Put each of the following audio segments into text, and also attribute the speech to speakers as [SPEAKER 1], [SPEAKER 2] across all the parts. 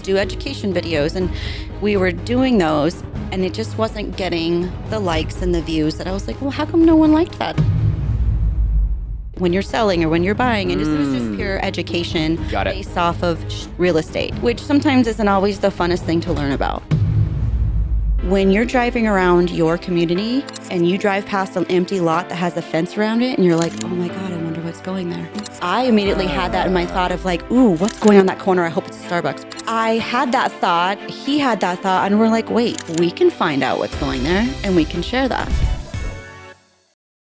[SPEAKER 1] do education videos, and we were doing those, and it just wasn't getting the likes and the views that I was like, well, how come no one liked that? When you're selling or when you're buying, and this was just pure education based off of real estate, which sometimes isn't always the funnest thing to learn about. When you're driving around your community and you drive past an empty lot that has a fence around it and you're like, oh my God, I wonder what's going there. I immediately had that in my thought of like, ooh, what's going on that corner? I hope it's a Starbucks. I had that thought, he had that thought, and we're like, wait, we can find out what's going there and we can share that.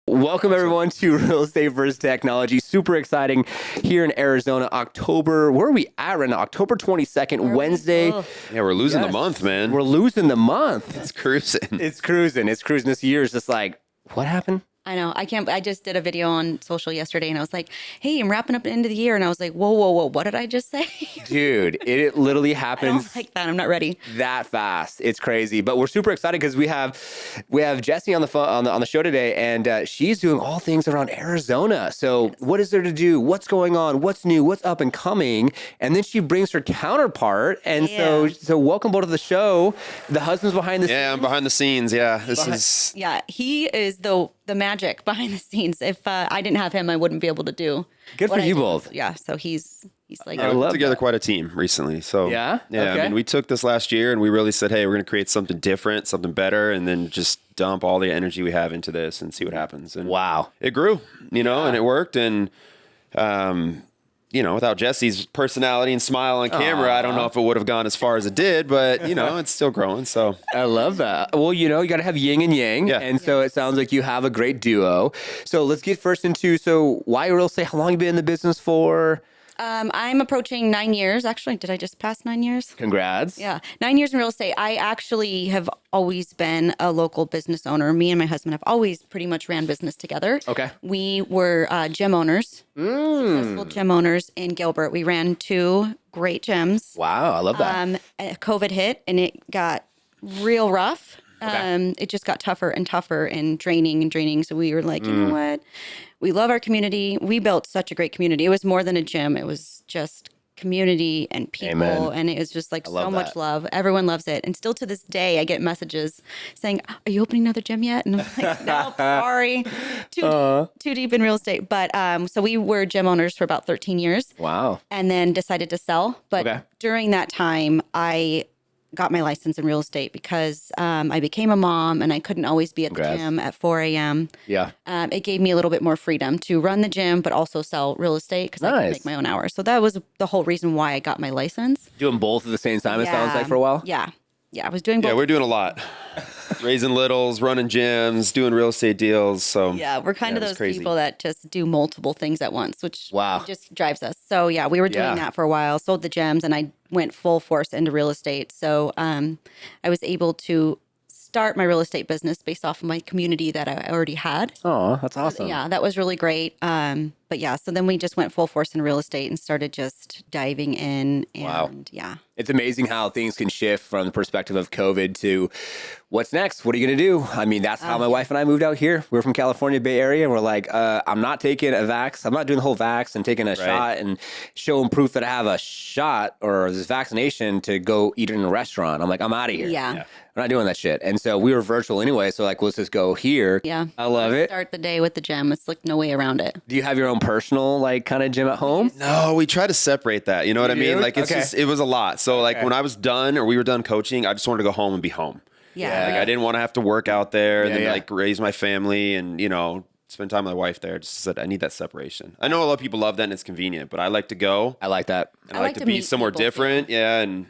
[SPEAKER 2] Welcome everyone to Real Estate vs. Technology. Super exciting here in Arizona. October, where are we at right now? October 22nd, Wednesday.
[SPEAKER 3] Yeah, we're losing the month, man.
[SPEAKER 2] We're losing the month.
[SPEAKER 3] It's cruising.
[SPEAKER 2] It's cruising. This year is just like, what happened?
[SPEAKER 1] I know. I just did a video on social yesterday and I was like, hey, I'm wrapping up the end of the year. And I was like, whoa, what did I just say?
[SPEAKER 2] Dude, it literally happens.
[SPEAKER 1] I don't like that. I'm not ready.
[SPEAKER 2] That fast. It's crazy. But we're super excited because we have Jessie on the phone, on the show today, and she's doing all things around Arizona. So what is there to do? What's going on? What's new? What's up and coming? And then she brings her counterpart. And so welcome both to the show. The husband's behind the scenes.
[SPEAKER 3] Yeah, I'm behind the scenes. Yeah,
[SPEAKER 1] Yeah, he is the magic behind the scenes. If I didn't have him, I wouldn't be able to do.
[SPEAKER 2] Good for you both.
[SPEAKER 1] Yeah, so he's like.
[SPEAKER 3] We put together quite a team recently. So
[SPEAKER 2] yeah. Okay.
[SPEAKER 3] I mean, we took this last year and we really said, hey, we're going to create something different, something better, and then just dump all the energy we have into this and see what happens. And it grew, and it worked. And without Jessie's personality and smile on camera, I don't know if it would have gone as far as it did, but it's still growing. So
[SPEAKER 2] I love that. Well, you got to have yin and yang. Yeah. And so it sounds like you have a great duo. So let's get first into, why real estate? How long have you been in the business for?
[SPEAKER 1] I'm approaching 9 years. Actually, did I just pass 9 years?
[SPEAKER 2] Congrats.
[SPEAKER 1] Yeah. 9 years in real estate. I actually have always been a local business owner. Me and my husband have always pretty much ran business together.
[SPEAKER 2] Okay.
[SPEAKER 1] We were gym owners, successful gym owners in Gilbert. We ran 2 great gyms.
[SPEAKER 2] Wow. I love that.
[SPEAKER 1] COVID hit and it got real rough. Okay. It just got tougher and tougher and draining. So we were like, you know what? We love our community. We built such a great community. It was more than a gym. It was just community and people. Amen. And it was just like so much love. Everyone loves it. And still to this day, I get messages saying, are you opening another gym yet? And I'm like, no, sorry. Too deep in real estate. But so we were gym owners for about 13 years.
[SPEAKER 2] Wow.
[SPEAKER 1] And then decided to sell. But during that time, I got my license in real estate because I became a mom and I couldn't always be at the gym at 4 a.m.
[SPEAKER 2] Yeah.
[SPEAKER 1] It gave me a little bit more freedom to run the gym, but also sell real estate because I could make my own hours. So that was the whole reason why I got my license.
[SPEAKER 2] Doing both at the same time, it sounds like, for a while?
[SPEAKER 1] Yeah. Yeah, I was doing both.
[SPEAKER 3] Yeah, we're doing a lot. Raising littles, running gyms, doing real estate deals. So
[SPEAKER 1] yeah, we're kind of those people that just do multiple things at once, which just drives us. So yeah, we were doing that for a while, sold the gyms, and I went full force into real estate. So I was able to start my real estate business based off of my community that I already had.
[SPEAKER 2] Oh, that's awesome.
[SPEAKER 1] Yeah, that was really great. But yeah, so then we just went full force in real estate and started just diving in. And yeah.
[SPEAKER 2] It's amazing how things can shift from the perspective of COVID to what's next? What are you going to do? I mean, that's how my wife and I moved out here. We're from California, Bay Area. And we're like, I'm not taking a vax. I'm not doing the whole vax and taking a shot and showing proof that I have a shot or this vaccination to go eat in a restaurant. I'm like, I'm out of here.
[SPEAKER 1] Yeah.
[SPEAKER 2] We're not doing that shit. And so we were virtual anyway. So like, let's just go here.
[SPEAKER 1] Yeah.
[SPEAKER 2] I love it.
[SPEAKER 1] Start the day with the gym. It's like no way around it.
[SPEAKER 2] Do you have your own personal like kind of gym at home?
[SPEAKER 3] No, we try to separate that. You know what I mean? Like it's just, it was a lot. So like when I was done or we were done coaching, I just wanted to go home and be home.
[SPEAKER 1] Yeah.
[SPEAKER 3] Like I didn't want to have to work out there and then like raise my family and, spend time with my wife there. Just said I need that separation. I know a lot of people love that and it's convenient, but I like to go.
[SPEAKER 2] I like that.
[SPEAKER 3] And I like to be somewhere different. Yeah. And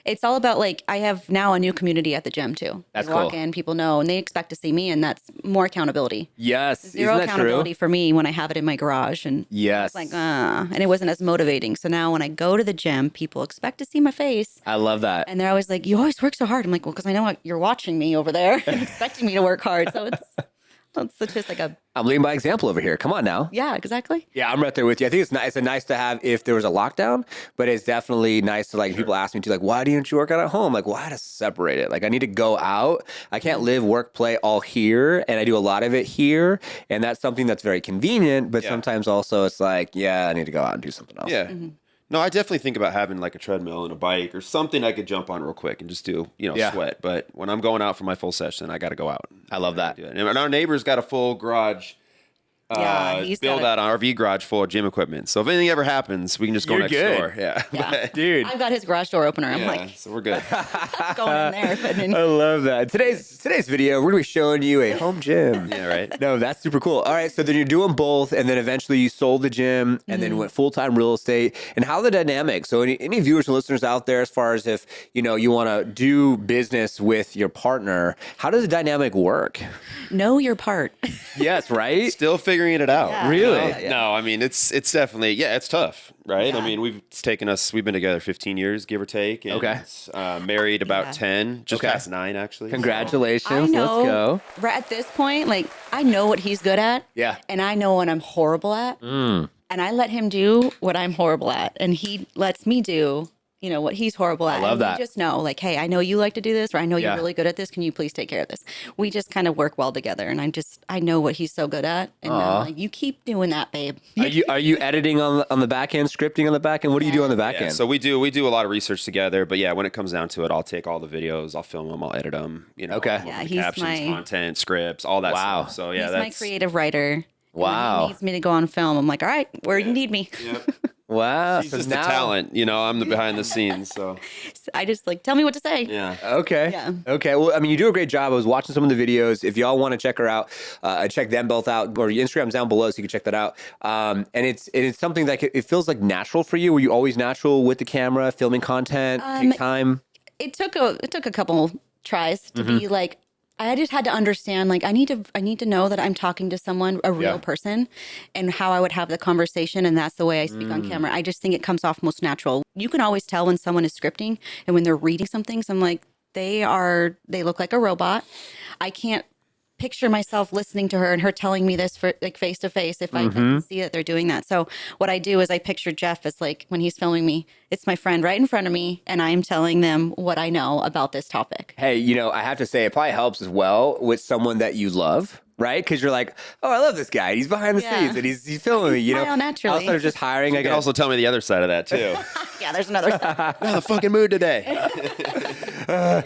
[SPEAKER 1] it's all about like, I have now a new community at the gym too.
[SPEAKER 2] That's
[SPEAKER 1] cool. Walk in, people know, and they expect to see me, and that's more accountability.
[SPEAKER 2] Yes.
[SPEAKER 1] Zero accountability for me when I have it in my garage. And
[SPEAKER 2] yes.
[SPEAKER 1] It's like, and it wasn't as motivating. So now when I go to the gym, people expect to see my face.
[SPEAKER 2] I love that.
[SPEAKER 1] And they're always like, you always work so hard. I'm like, well, because I know you're watching me over there and expecting me to work hard. So it's just like
[SPEAKER 2] I'm leading by example over here. Come on now.
[SPEAKER 1] Yeah, exactly.
[SPEAKER 2] Yeah, I'm right there with you. I think it's nice to have if there was a lockdown, but it's definitely nice to like people ask me to like, why didn't you work out at home? Like, well, I had to separate it. Like I need to go out. I can't live, work, play all here. And I do a lot of it here. And that's something that's very convenient, but sometimes also it's like, I need to go out and do something else.
[SPEAKER 3] Yeah.
[SPEAKER 1] Mm-hmm.
[SPEAKER 3] No, I definitely think about having like a treadmill and a bike or something I could jump on real quick and just do, sweat. But when I'm going out for my full session, I got to go out.
[SPEAKER 2] I love that.
[SPEAKER 3] And our neighbor's got a full garage.
[SPEAKER 1] He's
[SPEAKER 3] build out an RV garage full of gym equipment. So if anything ever happens, we can just go next door.
[SPEAKER 1] Yeah.
[SPEAKER 2] Dude.
[SPEAKER 1] I've got his garage door opener. I'm like,
[SPEAKER 3] so we're good.
[SPEAKER 1] going in there. But
[SPEAKER 2] I love that. Today's video, we're going to be showing you a home gym.
[SPEAKER 3] Yeah, right.
[SPEAKER 2] No, that's super cool. All right, so then you're doing both, and then eventually you sold the gym, and then went full-time real estate. And how the dynamic? So any viewers and listeners out there, as far as if, you want to do business with your partner, how does the dynamic work?
[SPEAKER 1] know your part.
[SPEAKER 2] Yes, right?
[SPEAKER 3] Still figuring it out.
[SPEAKER 1] Yeah.
[SPEAKER 2] Really?
[SPEAKER 3] No, I mean, it's definitely, it's tough, right?
[SPEAKER 1] Yeah.
[SPEAKER 3] I mean, we've been together 15 years, give or take. And,
[SPEAKER 2] Okay.
[SPEAKER 3] Married about 10, just
[SPEAKER 2] Okay.
[SPEAKER 3] past 9, actually.
[SPEAKER 2] Congratulations.
[SPEAKER 1] I know,
[SPEAKER 2] Let's go.
[SPEAKER 1] right at this point, like, I know what he's good at.
[SPEAKER 2] Yeah.
[SPEAKER 1] And I know what I'm horrible at. And I let him do what I'm horrible at. And he lets me do, what he's horrible at.
[SPEAKER 2] love
[SPEAKER 1] and
[SPEAKER 2] that.
[SPEAKER 1] We just know, like, hey, I know you like to do this, or I know
[SPEAKER 2] Yeah.
[SPEAKER 1] you're really good at this. Can you please take care of this? We just kind of work well together. And I know what he's so good at. And I'm like, you keep doing that, babe.
[SPEAKER 2] Are you editing on the back end, scripting on the back end? What do you do on the back end?
[SPEAKER 3] So we do a lot of research together, but when it comes down to it, I'll take all the videos, I'll film them, I'll edit them,
[SPEAKER 2] Okay.
[SPEAKER 1] Yeah,
[SPEAKER 3] the
[SPEAKER 1] he's
[SPEAKER 3] captions, content, scripts, all that
[SPEAKER 2] Wow.
[SPEAKER 3] stuff. So
[SPEAKER 1] He's my
[SPEAKER 3] that's
[SPEAKER 1] creative writer. And when
[SPEAKER 2] Wow.
[SPEAKER 1] he needs me to go on film, I'm like, all right, where you need me.
[SPEAKER 2] Wow.
[SPEAKER 3] He's just the talent, I'm the behind the scenes. So
[SPEAKER 1] I just tell me what to say.
[SPEAKER 3] yeah.
[SPEAKER 2] Okay.
[SPEAKER 1] Yeah.
[SPEAKER 2] Okay. Well, I mean, you do a great job. I was watching some of the videos. If y'all want to check her out, check them both out, or your Instagram's down below, so you can check that out. And it's something that it feels like natural for you. Were you always natural with the camera, filming content, take time?
[SPEAKER 1] It took a couple tries to be like, I just had to understand, like, I need to know that I'm talking to someone, a real person, and how I would have the conversation. And that's the way I speak on camera. I just think it comes off most natural. You can always tell when someone is scripting and when they're reading something. So I'm like, they look like a robot. I can't picture myself listening to her and her telling me this for like face to face if I can see that they're doing that. So what I do is I picture Jeff as like when he's filming me, it's my friend right in front of me and I'm telling them what I know about this topic.
[SPEAKER 2] Hey, I have to say it probably helps as well with someone that you love. Right? Because you're like, oh, I love this guy. He's behind the scenes and he's filming me,
[SPEAKER 1] smile naturally.
[SPEAKER 2] Outside of just hiring.
[SPEAKER 3] You can also tell me the other side of that too.
[SPEAKER 1] Yeah, there's another side.
[SPEAKER 3] I'm in the fucking mood today.
[SPEAKER 2] I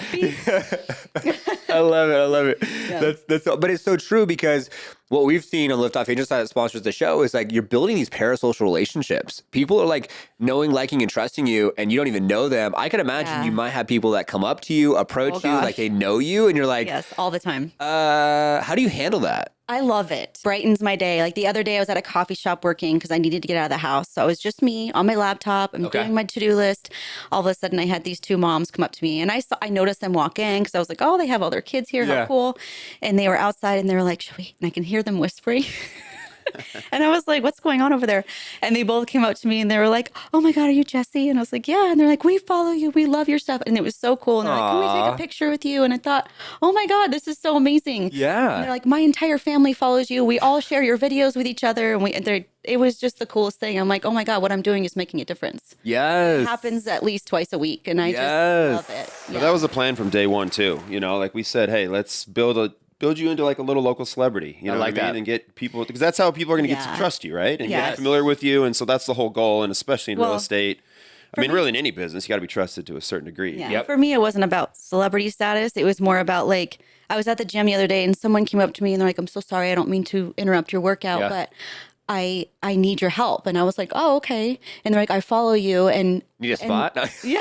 [SPEAKER 2] love it. Yeah. That's but it's so true because what we've seen on Lift Off Angels that sponsors the show is like you're building these parasocial relationships. People are like knowing, liking, and trusting you, and you don't even know them. I can imagine you might have people that come up to you, approach you, like they know you, and you're like,
[SPEAKER 1] yes, all the time.
[SPEAKER 2] How do you handle that?
[SPEAKER 1] I love it. Brightens my day. Like the other day I was at a coffee shop working because I needed to get out of the house. So it was just me on my laptop. I'm doing my to-do list. All of a sudden I had these two moms come up to me and I noticed them walk in because I was like, oh, they have all their kids here. How cool. And they were outside and they were like, should we? And I can hear them whispering. And I was like, what's going on over there? And they both came up to me and they were like, oh my God, are you Jessie? And I was like, yeah. And they're like, we follow you. We love your stuff. And it was so cool. And they're like, can we take a picture with you? And I thought, oh my God, this is so amazing.
[SPEAKER 2] Yeah.
[SPEAKER 1] And they're like, my entire family follows you. We all share your videos with each other. And it was just the coolest thing. I'm like, oh my God, what I'm doing is making a difference.
[SPEAKER 2] Yes.
[SPEAKER 1] It happens at least twice a week. And I just love it.
[SPEAKER 3] But that was the plan from day one too. Like we said, hey, let's build you into like a little local celebrity, I like that. And get people, because that's how people are going to get to trust you, right? And get familiar with you. And so that's the whole goal. And especially in real estate, really in any business, you got to be trusted to a certain degree.
[SPEAKER 1] Yeah. For me, it wasn't about celebrity status. It was more about like, I was at the gym the other day and someone came up to me and they're like, I'm so sorry. I don't mean to interrupt your workout, but I need your help. And I was like, oh, okay. And they're like, I follow you. And
[SPEAKER 2] need a spot?
[SPEAKER 1] Yeah.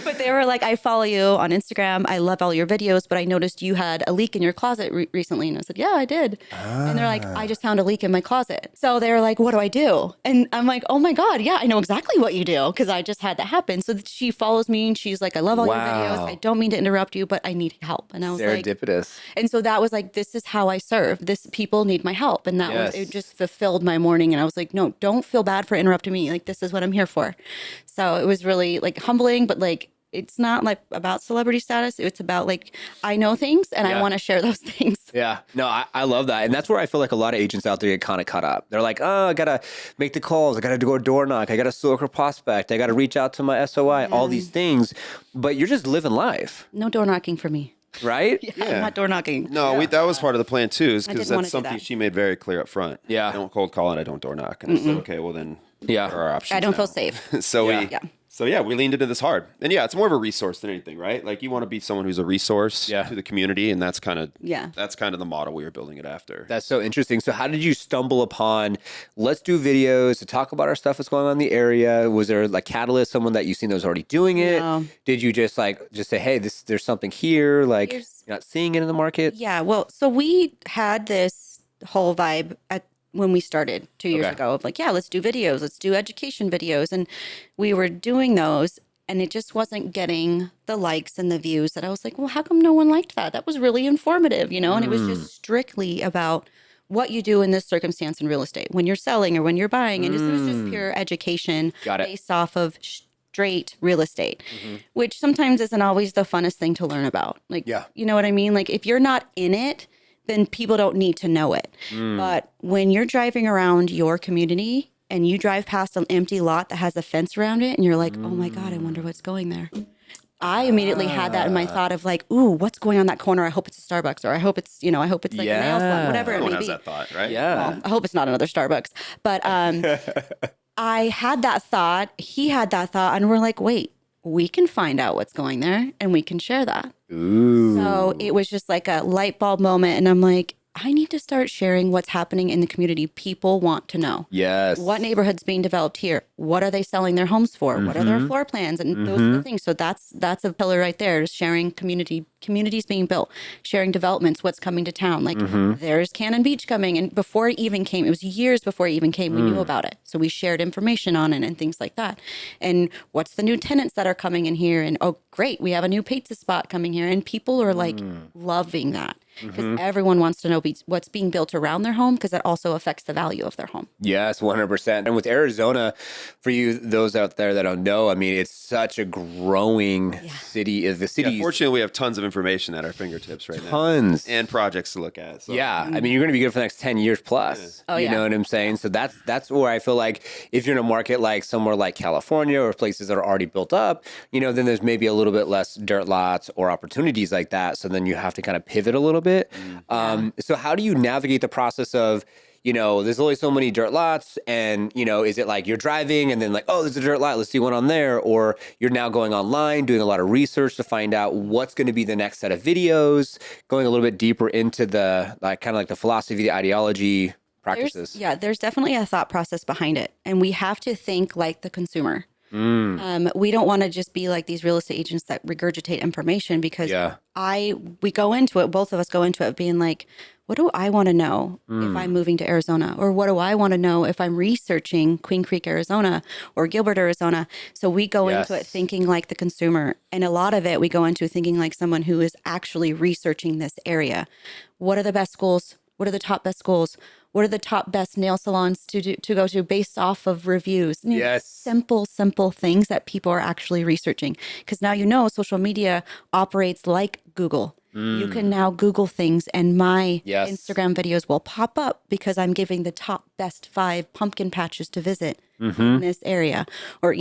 [SPEAKER 1] But they were like, I follow you on Instagram. I love all your videos, but I noticed you had a leak in your closet recently. And I said, yeah, I did. And they're like, I just found a leak in my closet. So they were like, what do I do? And I'm like, oh my God, yeah, I know exactly what you do because I just had that happen. So she follows me and she's like, I love all your videos. I don't mean to interrupt you, but I need help. And I was like,
[SPEAKER 2] serendipitous.
[SPEAKER 1] And so that was like, this is how I serve. People need my help. And that was, it just fulfilled my morning. And I was like, no, don't feel bad for interrupting me. Like, this is what I'm here for. So it was really like humbling, but like, it's not like about celebrity status. It's about like, I know things and I want to share those things.
[SPEAKER 2] Yeah. No, I love that. And that's where I feel like a lot of agents out there get kind of cut up. They're like, oh, I got to make the calls. I got to go door knock. I got to soak prospect. I got to reach out to my SOI, all these things. But you're just living life.
[SPEAKER 1] No door knocking for me.
[SPEAKER 2] Right?
[SPEAKER 1] I'm not door knocking.
[SPEAKER 3] No, that was part of the plan too, is because that's something she made very clear up front.
[SPEAKER 2] Yeah.
[SPEAKER 3] I don't cold call and I don't door knock. And I said, okay, well then
[SPEAKER 2] Yeah.
[SPEAKER 3] Our options
[SPEAKER 1] I don't
[SPEAKER 3] now.
[SPEAKER 1] feel safe.
[SPEAKER 3] So we leaned into this hard. And yeah, it's more of a resource than anything, right? Like you want to be someone who's a resource to the community, and that's kind of the model we were building it after.
[SPEAKER 2] That's so interesting. So how did you stumble upon let's do videos to talk about our stuff that's going on in the area? Was there like catalyst, someone that you've seen that was already doing it?
[SPEAKER 1] No.
[SPEAKER 2] Did you just say, hey, there's something here, like you're not seeing it in the market?
[SPEAKER 1] Yeah, well, so we had this whole vibe when we started 2 years ago of like, let's do videos, let's do education videos. And we were doing those and it just wasn't getting the likes and the views that I was like, well, how come no one liked that? That was really informative, And it was just strictly about what you do in this circumstance in real estate when you're selling or when you're buying. And it was just pure education based off of straight real estate, which sometimes isn't always the funnest thing to learn about. Like, you know what I mean? Like if you're not in it, then people don't need to know it. But when you're driving around your community and you drive past an empty lot that has a fence around it and you're like, oh my God, I wonder what's going there. I immediately had that in my thought of like, ooh, what's going on that corner? I hope it's a Starbucks, or I hope it's, I hope it's like a nail salon, whatever it may be.
[SPEAKER 3] Everyone has that thought, right?
[SPEAKER 2] Yeah.
[SPEAKER 1] Well, I hope it's not another Starbucks. But I had that thought, he had that thought, and we're like, wait, we can find out what's going there and we can share that.
[SPEAKER 2] Ooh.
[SPEAKER 1] So it was just like a light bulb moment. And I'm like, I need to start sharing what's happening in the community. People want to know.
[SPEAKER 2] Yes.
[SPEAKER 1] What neighborhood's being developed here? What are they selling their homes for? What are their floor plans? And those are the things. So that's a pillar right there, is sharing communities being built, sharing developments, what's coming to town. Like there's Cannon Beach coming. And before it even came, it was years before it even came, we knew about it. So we shared information on it and things like that. And what's the new tenants that are coming in here? And oh, great, we have a new pizza spot coming here. And people are like loving that. Because everyone wants to know what's being built around their home, because that also affects the value of their home.
[SPEAKER 2] Yes, 100%. And with Arizona, for you, those out there that don't know, I mean, it's such a growing city. The city.
[SPEAKER 3] Fortunately, we have tons of information at our fingertips right now.
[SPEAKER 2] Tons.
[SPEAKER 3] And projects to look at. So.
[SPEAKER 2] Yeah. I mean, you're going to be good for the next 10 years plus. Oh, you know what I'm saying? So that's where I feel like if you're in a market like somewhere like California or places that are already built up, then there's maybe a little bit less dirt lots or opportunities like that. So then you have to kind of pivot a little bit. So how do you navigate the process of, there's only so many dirt lots, and, is it like you're driving and then like, oh, there's a dirt lot, let's see one on there, or you're now going online, doing a lot of research to find out what's going to be the next set of videos, going a little bit deeper into the kind of like the philosophy, the ideology practices?
[SPEAKER 1] There's definitely a thought process behind it, and we have to think like the consumer. We don't want to just be like these real estate agents that regurgitate information, because we go into it, both of us go into it being like, what do I want to know if I'm moving to Arizona? Or what do I want to know if I'm researching Queen Creek, Arizona, or Gilbert, Arizona? So we go into it thinking like the consumer. And a lot of it, we go into thinking like someone who is actually researching this area. What are the best schools? What are the top best schools? What are the top best nail salons to go to based off of reviews? Simple things that people are actually researching. Because now social media operates like Google. You can now Google things, and my Instagram videos will pop up because I'm giving the top best 5 pumpkin patches to visit in this area. Or,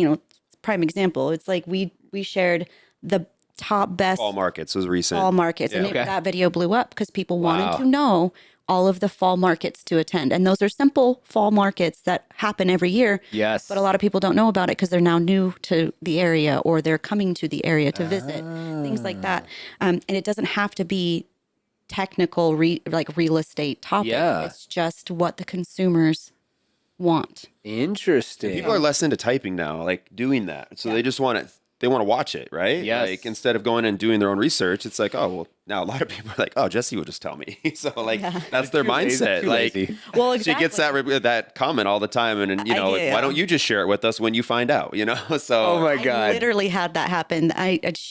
[SPEAKER 1] prime example, it's like we shared the top best
[SPEAKER 3] fall markets was recent.
[SPEAKER 1] Fall markets. And that video blew up because people wanted to know all of the fall markets to attend. And those are simple fall markets that happen every year.
[SPEAKER 2] Yes.
[SPEAKER 1] But a lot of people don't know about it because they're now new to the area, or they're coming to the area to visit, things like that. And it doesn't have to be technical, like real estate topic.
[SPEAKER 2] Yeah.
[SPEAKER 1] It's just what the consumers want.
[SPEAKER 2] Interesting.
[SPEAKER 3] People are less into typing now, like doing that. So they just want it. They want to watch it, right?
[SPEAKER 2] Yes.
[SPEAKER 3] Like instead of going and doing their own research, it's like, oh, well, now a lot of people are like, oh, Jessie will just tell me. So like that's their mindset. Like,
[SPEAKER 1] well, exactly.
[SPEAKER 3] She gets that comment all the time, and why don't you just share it with us when you find out? So
[SPEAKER 2] oh my God,
[SPEAKER 1] I literally had that happen.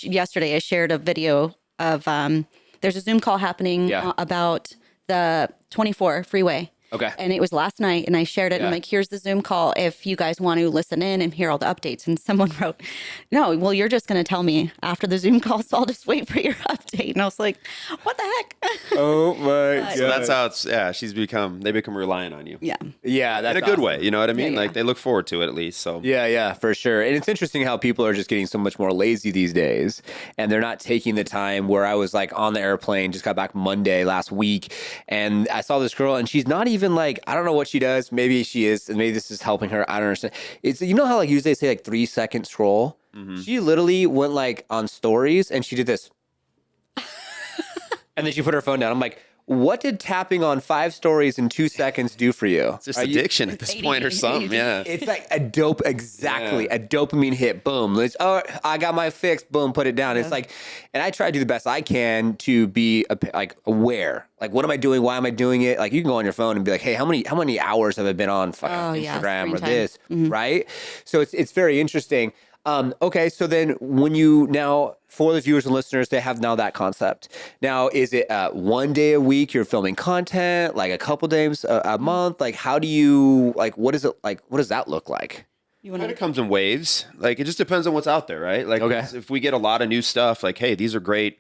[SPEAKER 1] Yesterday I shared a video of there's a Zoom call happening about the 24 freeway.
[SPEAKER 2] Okay.
[SPEAKER 1] And it was last night, and I shared it. And I'm like, here's the Zoom call if you guys want to listen in and hear all the updates. And someone wrote, no, well, you're just going to tell me after the Zoom call, so I'll just wait for your update. And I was like, what the heck?
[SPEAKER 2] Oh my God.
[SPEAKER 3] So that's how it's, they become reliant on you.
[SPEAKER 1] Yeah.
[SPEAKER 2] Yeah. That's
[SPEAKER 3] in a good way. You know what I mean?
[SPEAKER 1] Yeah,
[SPEAKER 3] Like they look forward to it at least. So
[SPEAKER 2] yeah, for sure. And it's interesting how people are just getting so much more lazy these days, and they're not taking the time. Where I was like on the airplane, just got back Monday last week, and I saw this girl, and she's not even even like, I don't know what she does. Maybe she is, and maybe this is helping her. I don't understand. It's, you know how like usually they say like 3-second scroll? She literally went like on stories and she did this. And then she put her phone down. I'm like, what did tapping on 5 stories in 2 seconds do for you?
[SPEAKER 3] It's just addiction at this point or something. Yeah.
[SPEAKER 2] It's like a dopamine hit. Boom. I got my fix. Boom. Put it down. It's like, and I try to do the best I can to be like aware. Like, what am I doing? Why am I doing it? Like, you can go on your phone and be like, hey, how many hours have I been on fucking Instagram or this? Right. So it's very interesting. Okay, so then when you now, for the viewers and listeners, they have now that concept. Now, is it 1 day a week you're filming content, like a couple days a month? Like, how do you, like, what is it, like, what does that look like?
[SPEAKER 3] It kind of comes in waves. Like, it just depends on what's out there, right? Like, if we get a lot of new stuff, like, hey, these are great,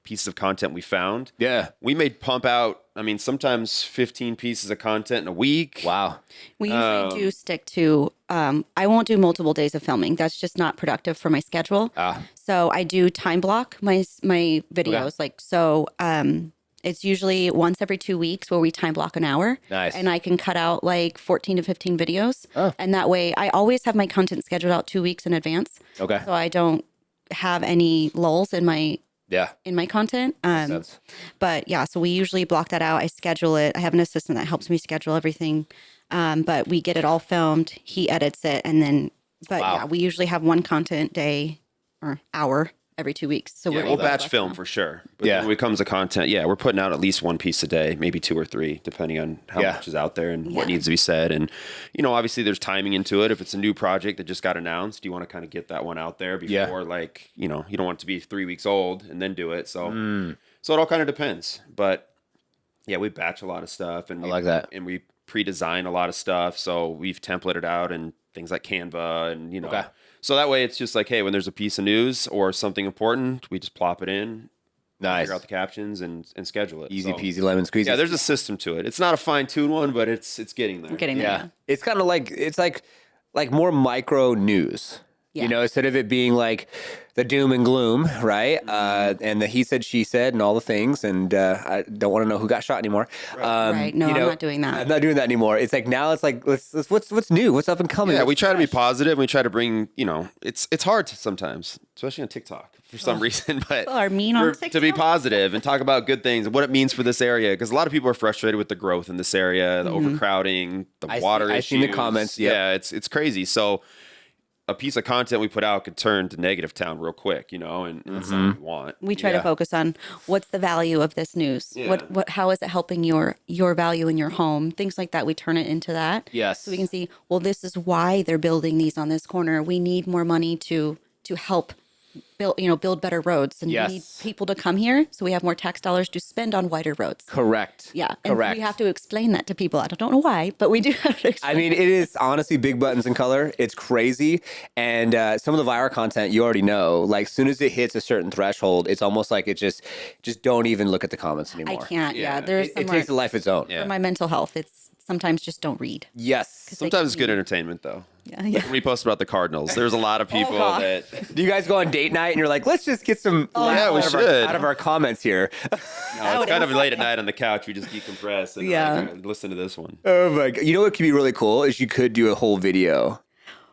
[SPEAKER 3] pieces of content we found. Yeah. We may pump out, sometimes 15 pieces of content in a week. Wow.
[SPEAKER 1] We usually do stick to, I won't do multiple days of filming. That's just not productive for my schedule. So I do time block my videos. It's usually once every 2 weeks where we time block an hour. Nice. And I can cut out like 14 to 15 videos. And that way I always have my content scheduled out 2 weeks in advance. Okay. So I don't have any lulls in my content. But yeah, so we usually block that out. I schedule it. I have an assistant that helps me schedule everything. But we get it all filmed. He edits it. And then, yeah, we usually have one content day or hour every 2 weeks. So
[SPEAKER 3] we'll batch film for sure. But when it comes to content, we're putting out at least one piece a day, maybe 2 or 3, depending on how much is out there and what needs to be said. And, obviously there's timing into it. If it's a new project that just got announced, you want to kind of get that one out there before like, you don't want it to be 3 weeks old and then do it. So, so it all kind of depends. But yeah, we batch a lot of stuff and I like that. And we pre-design a lot of stuff. So we've templated out and things like Canva and, so that way it's just like, hey, when there's a piece of news or something important, we just plop it in, figure out the captions and schedule it.
[SPEAKER 2] Easy peasy lemon squeezy.
[SPEAKER 3] Yeah, there's a system to it. It's not a fine-tuned one, but it's getting there.
[SPEAKER 1] Yeah.
[SPEAKER 2] It's kind of like, it's like more micro news. Yeah. Instead of it being like the doom and gloom, right? And the he said, she said, and all the things. And I don't want to know who got shot anymore.
[SPEAKER 1] Right. No, I'm not doing that.
[SPEAKER 2] I'm not doing that anymore. It's like now it's like, what's new? What's up and coming?
[SPEAKER 3] Yeah, we try to be positive. We try to bring, it's hard sometimes, especially on TikTok for some reason. But
[SPEAKER 1] people are mean on TikTok.
[SPEAKER 3] To be positive and talk about good things and what it means for this area. Because a lot of people are frustrated with the growth in this area, the overcrowding, the water issues.
[SPEAKER 2] I've seen the comments. Yep.
[SPEAKER 3] Yeah, it's crazy. So a piece of content we put out could turn to negative town real quick, and that's not what we want.
[SPEAKER 1] We try to focus on what's the value of this news. Yeah. How is it helping your value in your home? Things like that. We turn it into that. Yes. So we can see, well, this is why they're building these on this corner. We need more money to help build better roads, and we need people to come here, so we have more tax dollars to spend on wider roads.
[SPEAKER 2] Correct.
[SPEAKER 1] Yeah, and we have to explain that to people. I don't know why, but we do have to explain.
[SPEAKER 2] It is honestly big buttons in color. It's crazy, and some of the viral content you already know. Like, as soon as it hits a certain threshold, it's almost like it just don't even look at the comments anymore.
[SPEAKER 1] I can't. Yeah,
[SPEAKER 2] it takes a life of its own.
[SPEAKER 1] For my mental health, it's sometimes just don't read.
[SPEAKER 2] Yes.
[SPEAKER 3] Sometimes it's good entertainment, though.
[SPEAKER 1] Yeah.
[SPEAKER 3] Like we posted about the Cardinals. There's a lot of people that...
[SPEAKER 2] Do you guys go on date night and you're like, let's just get some
[SPEAKER 3] we should.
[SPEAKER 2] Out of our comments here?
[SPEAKER 3] No, it's kind of late at night on the couch. We just decompress and listen to this one.
[SPEAKER 2] Oh my God. You know what could be really cool is you could do a whole video.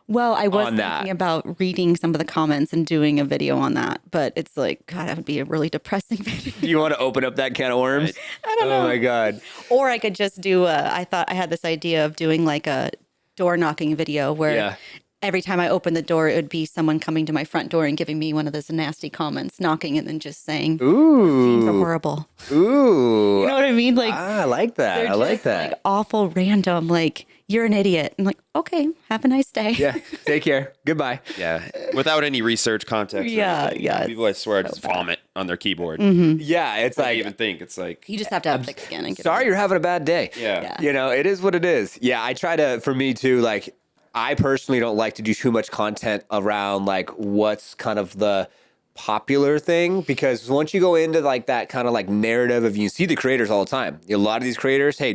[SPEAKER 1] Well, I was thinking about reading some of the comments and doing a video on that, but it's like, God, that would be a really depressing video.
[SPEAKER 2] You want to open up that can of worms? Right.
[SPEAKER 1] I don't know.
[SPEAKER 2] Oh my God.
[SPEAKER 1] Or I could just do I thought I had this idea of doing like a door knocking video where every time I open the door, it would be someone coming to my front door and giving me one of those nasty comments, knocking and then just saying, "Ooh, jeans are horrible."
[SPEAKER 2] Ooh.
[SPEAKER 1] You know what I mean? Like,
[SPEAKER 2] I like that. I like that.
[SPEAKER 1] Like awful, random, like, you're an idiot. I'm like, okay, have a nice day.
[SPEAKER 2] Yeah, take care. Goodbye.
[SPEAKER 3] Yeah, without any research context.
[SPEAKER 1] Yeah.
[SPEAKER 3] People, I swear, just vomit on their keyboard.
[SPEAKER 2] Yeah, it's like,
[SPEAKER 3] even think it's like
[SPEAKER 1] you just have to have thick skin. And
[SPEAKER 2] sorry, you're having a bad day.
[SPEAKER 3] Yeah.
[SPEAKER 2] It is what it is. Yeah, I try to, for me too, like, I personally don't like to do too much content around like what's kind of the popular thing, because once you go into like that kind of like narrative of, you see the creators all the time. A lot of these creators, hey,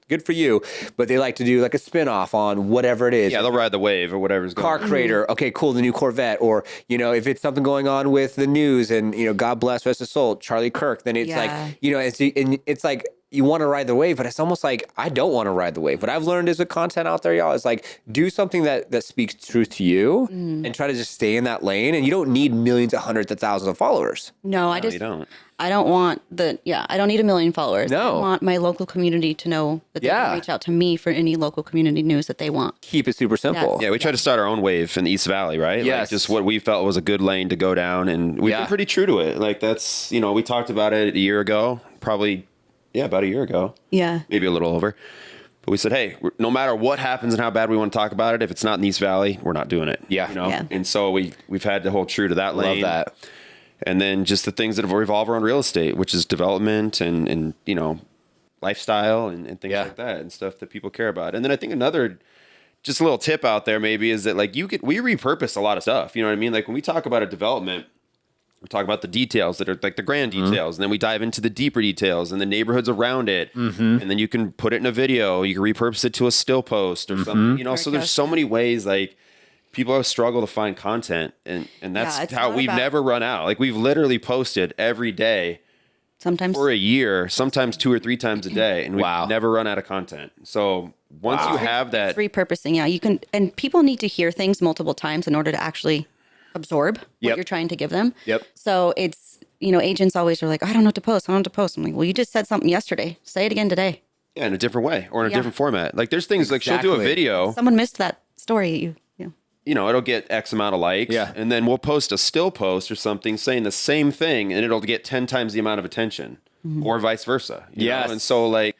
[SPEAKER 2] good for you, but they like to do like a spin-off on whatever it is.
[SPEAKER 3] Yeah, they'll ride the wave or whatever's going on.
[SPEAKER 2] Car creator, okay, cool, the new Corvette, or if it's something going on with the news and God bless, rest his soul, Charlie Kirk, then it's like it's like you want to ride the wave, but it's almost like I don't want to ride the wave. What I've learned as a content out there, y'all, is like do something that speaks truth to you and try to just stay in that lane. And you don't need millions, hundreds of thousands of followers.
[SPEAKER 1] No,
[SPEAKER 3] you don't.
[SPEAKER 1] I don't want I don't need 1 million followers.
[SPEAKER 2] No.
[SPEAKER 1] I want my local community to know that they can reach out to me for any local community news that they want.
[SPEAKER 2] Keep it super simple.
[SPEAKER 3] Yeah, we tried to start our own wave in the East Valley, right?
[SPEAKER 2] Yes.
[SPEAKER 3] Like just what we felt was a good lane to go down, and we've been pretty true to it. Like that's, we talked about it a year ago, probably, about a year ago.
[SPEAKER 1] Yeah.
[SPEAKER 3] Maybe a little over. But we said, hey, no matter what happens and how bad we want to talk about it, if it's not in the East Valley, we're not doing it.
[SPEAKER 2] Yeah.
[SPEAKER 1] Yeah.
[SPEAKER 3] And so we've had to hold true to that lane.
[SPEAKER 2] Love that.
[SPEAKER 3] And then just the things that revolve around real estate, which is development and lifestyle and things like that and stuff that people care about. And then I think another just a little tip out there maybe is that like we repurpose a lot of stuff. You know what I mean? Like when we talk about a development, we talk about the details that are like the grand details, and then we dive into the deeper details and the neighborhoods around it. And then you can put it in a video, you can repurpose it to a still post or something, so there's so many ways like people have struggled to find content and that's how we've never run out. Like we've literally posted every day
[SPEAKER 1] sometimes
[SPEAKER 3] for a year, sometimes 2 or 3 times a day, and we've never run out of content. So once you have that,
[SPEAKER 1] it's repurposing, you can, and people need to hear things multiple times in order to actually absorb what you're trying to give them. So it's, agents always are like, I don't know what to post. I don't know what to post. I'm like, well, you just said something yesterday. Say it again today.
[SPEAKER 3] Yeah, in a different way or in a different format. Like there's things like she'll do a video.
[SPEAKER 1] Someone missed that story.
[SPEAKER 3] It'll get X amount of likes, and then we'll post a still post or something saying the same thing, and it'll get 10 times the amount of attention, or vice versa. You know? And so, like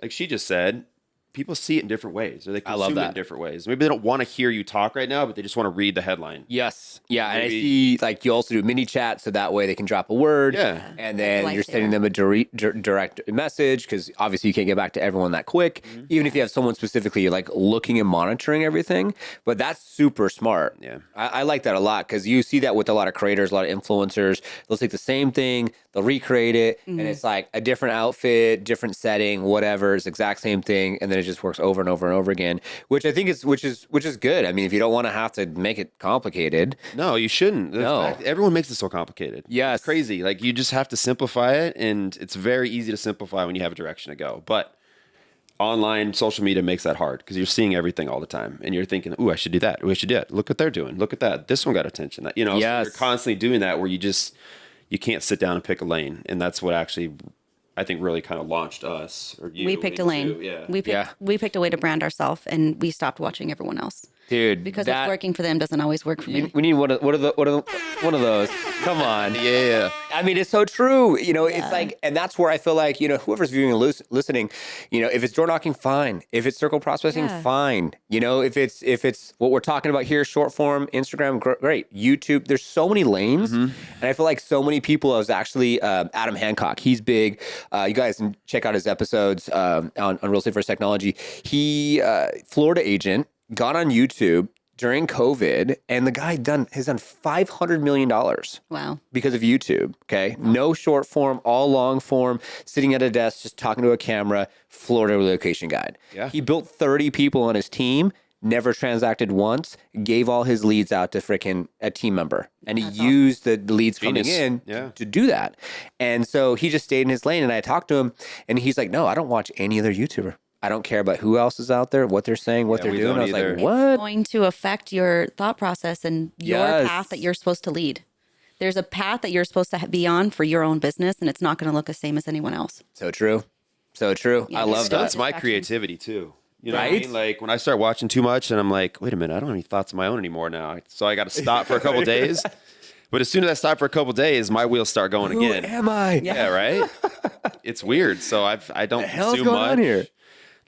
[SPEAKER 3] she just said, people see it in different ways, or they consume it in different ways. Maybe they don't want to hear you talk right now, but they just want to read the headline.
[SPEAKER 2] Yes. Yeah. Maybe. And I see like you also do mini chat, so that way they can drop a word.
[SPEAKER 3] Yeah.
[SPEAKER 2] And then you're sending them a direct message, because obviously you can't get back to everyone that quick, even if you have someone specifically like looking and monitoring everything. But that's super smart.
[SPEAKER 3] Yeah.
[SPEAKER 2] I like that a lot, because you see that with a lot of creators, a lot of influencers. They'll take the same thing, they'll recreate it, and it's like a different outfit, different setting, whatever. It's the exact same thing, and then it just works over and over and over again, which I think is which is good. I mean, if you don't want to have to make it complicated,
[SPEAKER 3] no, you shouldn't.
[SPEAKER 2] No,
[SPEAKER 3] everyone makes it so complicated.
[SPEAKER 2] Yes,
[SPEAKER 3] it's crazy. Like you just have to simplify it, and it's very easy to simplify when you have a direction to go. But online social media makes that hard, because you're seeing everything all the time, and you're thinking, "Ooh, I should do that. Ooh, I should do that. Look what they're doing. Look at that. This one got attention." So you're constantly doing that, where you can't sit down and pick a lane, and that's what actually, I think, really kind of launched us. Or you.
[SPEAKER 1] We picked a lane. We picked a way to brand ourselves, and we stopped watching everyone else.
[SPEAKER 2] Dude,
[SPEAKER 1] because what's working for them doesn't always work for me.
[SPEAKER 2] We need one of those. Come on. Yeah. I mean, it's so true. It's like, and that's where I feel like, whoever's viewing and listening, if it's door knocking, fine. If it's circle prospecting, fine. If it's what we're talking about here, short form, Instagram, great. YouTube, there's so many lanes. And I feel like so many people, I was actually, Adam Hancock, he's big. You guys can check out his episodes on Real Estate First Technology. He, Florida agent, got on YouTube during COVID, and the guy has done $500 million.
[SPEAKER 1] Wow.
[SPEAKER 2] Because of YouTube. Okay. No short form, all long form, sitting at a desk, just talking to a camera, Florida relocation guide.
[SPEAKER 3] Yeah.
[SPEAKER 2] He built 30 people on his team, never transacted once, gave all his leads out to freaking a team member. And he used the leads coming in to do that. And so he just stayed in his lane, and I talked to him, and he's like, no, I don't watch any other YouTuber. I don't care about who else is out there, what they're saying, what they're doing. I was like, what?
[SPEAKER 1] It's going to affect your thought process and your path that you're supposed to lead. There's a path that you're supposed to be on for your own business, and it's not going to look the same as anyone else.
[SPEAKER 2] So true. So true.
[SPEAKER 1] Yeah,
[SPEAKER 2] I love that.
[SPEAKER 3] That's my creativity too. What I mean? Like when I start watching too much and I'm like, wait a minute, I don't have any thoughts of my own anymore now. So I got to stop for a couple days. But as soon as I stop for a couple days, my wheels start going again.
[SPEAKER 2] Who am I?
[SPEAKER 3] Yeah, right? It's weird. So I don't consume much. On here?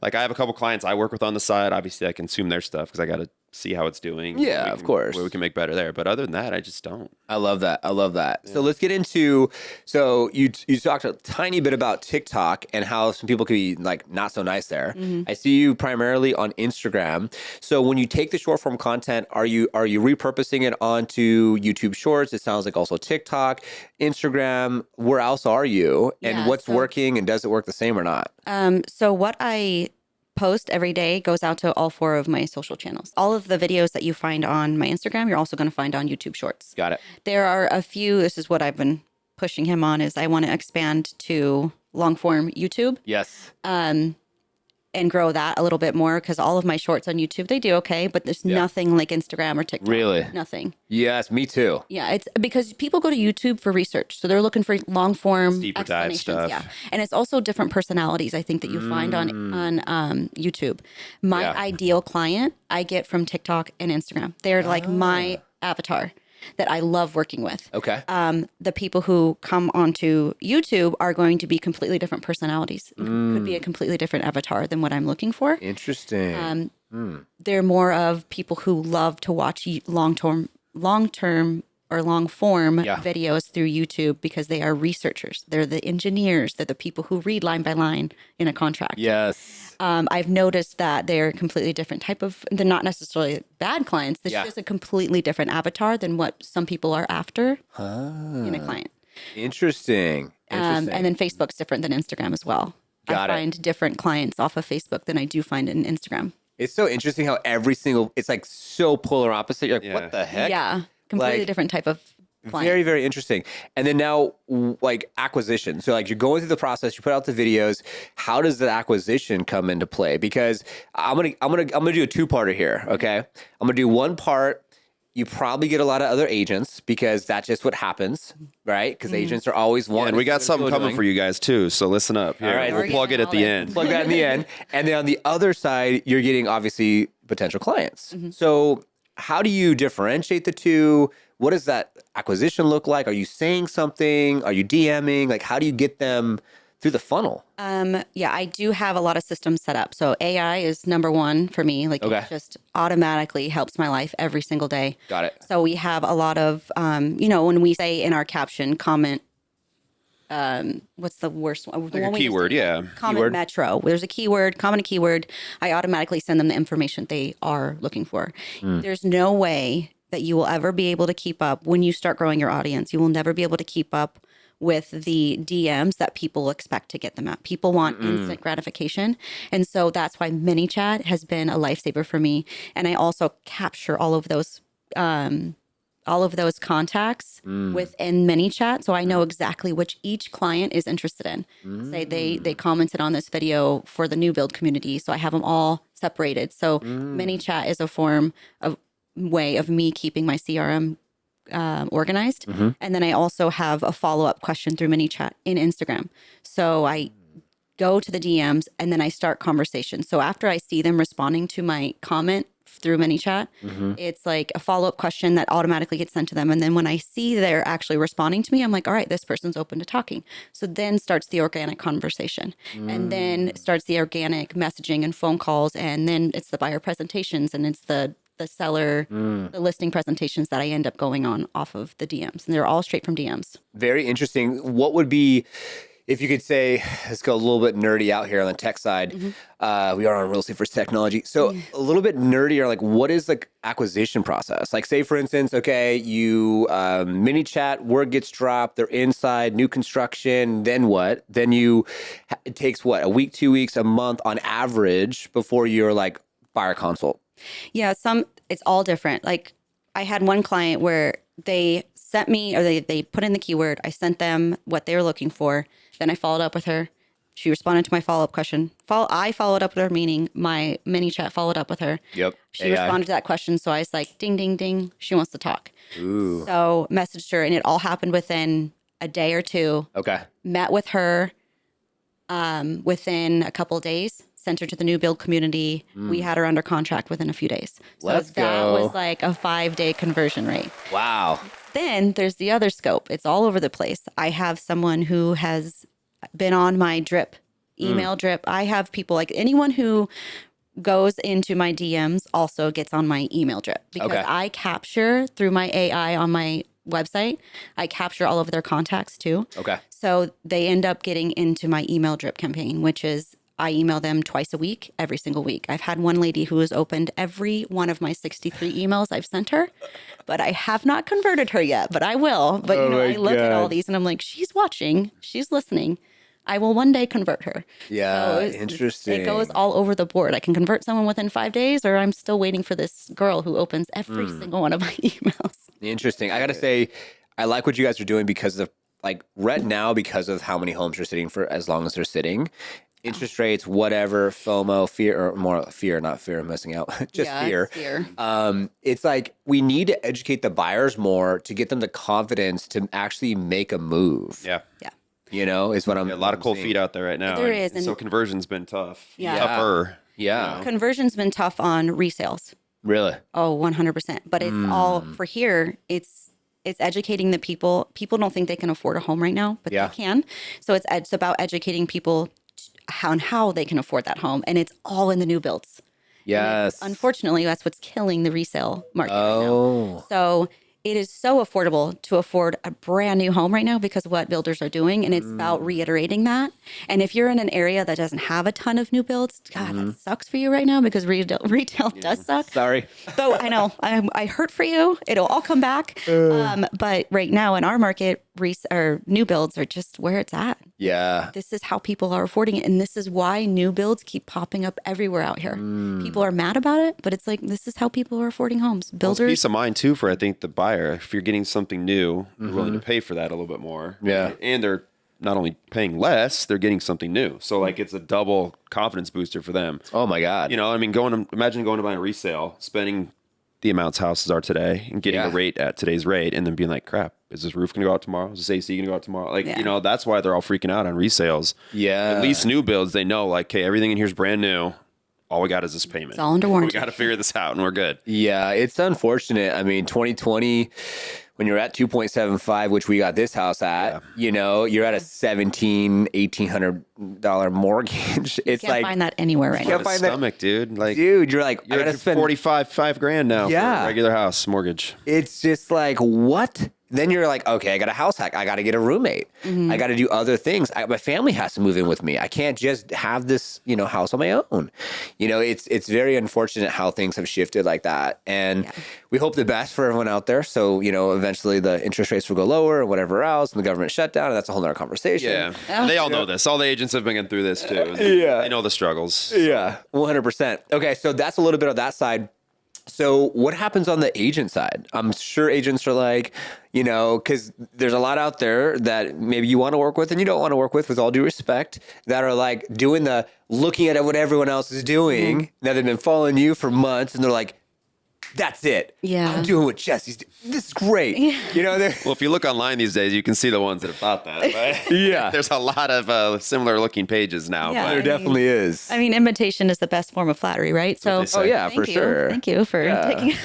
[SPEAKER 3] Like I have a couple clients I work with on the side. Obviously, I consume their stuff because I got to see how it's doing.
[SPEAKER 2] Yeah, of course.
[SPEAKER 3] Where we can make better there. But other than that, I just don't.
[SPEAKER 2] I love that. Yeah. So let's get into, you talked a tiny bit about TikTok and how some people could be like not so nice there. I see you primarily on Instagram. So when you take the short form content, are you repurposing it onto YouTube Shorts? It sounds like also TikTok, Instagram. Where else are you? And what's working, and does it work the same or not?
[SPEAKER 1] So what I post every day goes out to all 4 of my social channels. All of the videos that you find on my Instagram, you're also going to find on YouTube Shorts.
[SPEAKER 2] Got it.
[SPEAKER 1] There are a few, this is what I've been pushing him on is I want to expand to long form YouTube.
[SPEAKER 2] Yes.
[SPEAKER 1] And grow that a little bit more because all of my shorts on YouTube, they do okay, but there's nothing like Instagram or TikTok.
[SPEAKER 2] Really?
[SPEAKER 1] Nothing.
[SPEAKER 2] Yes, me too.
[SPEAKER 1] Yeah, it's because people go to YouTube for research. So they're looking for long form
[SPEAKER 3] deeper dive stuff.
[SPEAKER 1] Yeah. And it's also different personalities, I think, that you find on YouTube. My ideal client, I get from TikTok and Instagram. They're like my avatar that I love working with.
[SPEAKER 2] Okay.
[SPEAKER 1] The people who come onto YouTube are going to be completely different personalities. Could be a completely different avatar than what I'm looking for.
[SPEAKER 2] Interesting.
[SPEAKER 1] They're more of people who love to watch long-term or long-form videos through YouTube because they are researchers. They're the engineers. They're the people who read line by line in a contract.
[SPEAKER 2] Yes.
[SPEAKER 1] I've noticed that they're a completely different type of, they're not necessarily bad clients. It's just a completely different avatar than what some people are after in a client.
[SPEAKER 2] Interesting.
[SPEAKER 1] And then Facebook's different than Instagram as well. I find different clients off of Facebook than I do find in Instagram.
[SPEAKER 2] It's so interesting how it's like so polar opposite. You're like, what the heck?
[SPEAKER 1] Yeah. Completely different type of client.
[SPEAKER 2] Very, very interesting. And then now, like acquisition. So like you're going through the process, you put out the videos. How does the acquisition come into play? Because I'm gonna do a two-parter here. Okay, I'm gonna do one part. You probably get a lot of other agents because that's just what happens, right? Because agents are always wanting.
[SPEAKER 3] And we got something coming for you guys too. So listen up. Here,
[SPEAKER 2] all right,
[SPEAKER 3] we'll plug it at the end.
[SPEAKER 2] Plug that in the end. And then on the other side, you're getting obviously potential clients. So how do you differentiate the two? What does that acquisition look like? Are you saying something? Are you DMing? Like, how do you get them through the funnel?
[SPEAKER 1] Yeah, I do have a lot of systems set up. So AI is number one for me. Like it just automatically helps my life every single day.
[SPEAKER 2] Got it.
[SPEAKER 1] So we have a lot of, when we say in our caption, comment, what's the worst one?
[SPEAKER 3] Like a keyword,
[SPEAKER 1] Comment
[SPEAKER 2] Keyword.
[SPEAKER 1] metro. There's a keyword, comment a keyword. I automatically send them the information they are looking for. There's no way that you will ever be able to keep up when you start growing your audience. You will never be able to keep up with the DMs that people expect to get them at. People want instant gratification. And so that's why ManyChat has been a lifesaver for me. And I also capture all of those contacts within ManyChat. So I know exactly which each client is interested in. Say they commented on this video for the new build community. So I have them all separated. So ManyChat is a way of me keeping my CRM organized. And then I also have a follow-up question through ManyChat in Instagram. So I go to the DMs and then I start conversation. So after I see them responding to my comment through ManyChat, it's like a follow-up question that automatically gets sent to them. And then when I see they're actually responding to me, I'm like, all right, this person's open to talking. So then starts the organic conversation and then starts the organic messaging and phone calls. And then it's the buyer presentations and it's the seller, the listing presentations that I end up going on off of the DMs. And they're all straight from DMs.
[SPEAKER 2] Very interesting. What would be, if you could say, let's go a little bit nerdy out here on the tech side. We are on Real Estate First Technology. So a little bit nerdier, like what is the acquisition process? Like say for instance, okay, you ManyChat, word gets dropped, they're inside, new construction, then what? Then it takes what, a week, 2 weeks, a month on average before you're like buyer consult.
[SPEAKER 1] Yeah, it's all different. Like I had one client where they sent me, or they put in the keyword. I sent them what they were looking for. Then I followed up with her. She responded to my follow-up question. I followed up with her, meaning my ManyChat followed up with her.
[SPEAKER 2] Yep.
[SPEAKER 1] She responded to that question. So I was like, ding, ding, ding. She wants to talk.
[SPEAKER 2] Ooh.
[SPEAKER 1] So messaged her and it all happened within a day or two.
[SPEAKER 2] Okay.
[SPEAKER 1] Met with her within a couple of days. Sent her to the new build community. We had her under contract within a few days. So that was like a 5-day conversion rate.
[SPEAKER 2] Wow.
[SPEAKER 1] Then there's the other scope. It's all over the place. I have someone who has been on my drip, email drip. I have people like anyone who goes into my DMs also gets on my email drip because I capture through my AI on my website. I capture all of their contacts too. Okay. So they end up getting into my email drip campaign, which is I email them twice a week, every single week. I've had one lady who has opened every one of my 63 emails I've sent her, but I have not converted her yet, but I will. But I look at all these and I'm like, she's watching, she's listening. I will one day convert her.
[SPEAKER 2] Yeah, so interesting.
[SPEAKER 1] It goes all over the board. I can convert someone within 5 days, or I'm still waiting for this girl who opens every single one of my emails.
[SPEAKER 2] Interesting. I got to say, I like what you guys are doing because of like right now, because of how many homes are sitting for as long as they're sitting, interest rates, whatever, FOMO, fear, or more fear, not fear of missing out, just fear. It's like we need to educate the buyers more to get them the confidence to actually make a move.
[SPEAKER 3] Yeah.
[SPEAKER 2] You know, is what I'm.
[SPEAKER 3] A lot of cold feet out there right now.
[SPEAKER 1] There is,
[SPEAKER 3] and so conversion's been tough.
[SPEAKER 1] Yeah.
[SPEAKER 3] Tougher.
[SPEAKER 2] Yeah.
[SPEAKER 3] You know?
[SPEAKER 1] Conversion's been tough on resales.
[SPEAKER 2] Really?
[SPEAKER 1] Oh, 100%. But it's all for here. It's educating the people. People don't think they can afford a home right now, but they can. So it's about educating people on how they can afford that home. And it's all in the new builds.
[SPEAKER 2] Yes.
[SPEAKER 1] Unfortunately, that's what's killing the resale market right now. So it is so affordable to afford a brand new home right now because of what builders are doing. And it's about reiterating that. And if you're in an area that doesn't have a ton of new builds, God, that sucks for you right now because retail does suck.
[SPEAKER 2] Sorry.
[SPEAKER 1] So I know I hurt for you. It'll all come back. But right now in our market, new builds are just where it's at.
[SPEAKER 2] Yeah.
[SPEAKER 1] This is how people are affording it. And this is why new builds keep popping up everywhere out here. People are mad about it, but it's like, this is how people are affording homes. Builders.
[SPEAKER 3] Well, it's peace of mind too for, I think, the buyer. If you're getting something new, you're willing to pay for that a little bit more.
[SPEAKER 2] Yeah.
[SPEAKER 3] And they're not only paying less, they're getting something new. So like it's a double confidence booster for them.
[SPEAKER 2] Oh my God.
[SPEAKER 3] You know, I mean, imagine going to buy a resale, spending the amounts houses are today and getting a rate at today's rate and then being like, crap, is this roof going to go out tomorrow? Is this AC going to go out tomorrow? Like, you know, that's why they're all freaking out on resales.
[SPEAKER 2] Yeah.
[SPEAKER 3] At least new builds, they know like, hey, everything in here is brand new. All we got is this payment.
[SPEAKER 1] It's all under warranty.
[SPEAKER 3] We got to figure this out and we're good.
[SPEAKER 2] Yeah. It's unfortunate. I mean, 2020, when you're at 2.75, which we got this house at, you know, you're at a $1,800 mortgage. It's
[SPEAKER 1] Can't
[SPEAKER 2] like
[SPEAKER 1] find that anywhere right now.
[SPEAKER 2] can't find that,
[SPEAKER 3] stomach, dude. Like,
[SPEAKER 2] dude, you're like, I
[SPEAKER 3] you're
[SPEAKER 2] gotta
[SPEAKER 3] at
[SPEAKER 2] spend
[SPEAKER 3] $45,000 now for a regular house mortgage.
[SPEAKER 2] It's just like, what? Then you're like, okay, I got a house hack. I got to get a roommate. I got to do other things. My family has to move in with me. I can't just have this, you know, house on my own. You know, it's very unfortunate how things have shifted like that. And we hope the best for everyone out there. So, you know, eventually the interest rates will go lower or whatever else, and the government shutdown, and that's a whole nother conversation.
[SPEAKER 3] Yeah. They all know this. All the agents have been going through this too. They know the struggles.
[SPEAKER 2] Yeah, 100%. Okay, so that's a little bit of that side. So what happens on the agent side? I'm sure agents are like, you know, because there's a lot out there that maybe you want to work with and you don't want to work with all due respect, that are like doing the looking at what everyone else is doing. Now they've been following you for months and they're like, that's it.
[SPEAKER 1] Yeah.
[SPEAKER 2] I'm doing what Jessie's doing. This is great. You know,
[SPEAKER 3] well, if you look online these days, you can see the ones that have thought that, right?
[SPEAKER 2] Yeah.
[SPEAKER 3] There's a lot of similar looking pages now.
[SPEAKER 1] Yeah.
[SPEAKER 3] But
[SPEAKER 2] there definitely is.
[SPEAKER 1] I mean, imitation is the best form of flattery, right? So,
[SPEAKER 3] what they say.
[SPEAKER 2] Oh, yeah,
[SPEAKER 1] thank
[SPEAKER 2] for
[SPEAKER 1] you.
[SPEAKER 2] sure.
[SPEAKER 1] Thank you for taking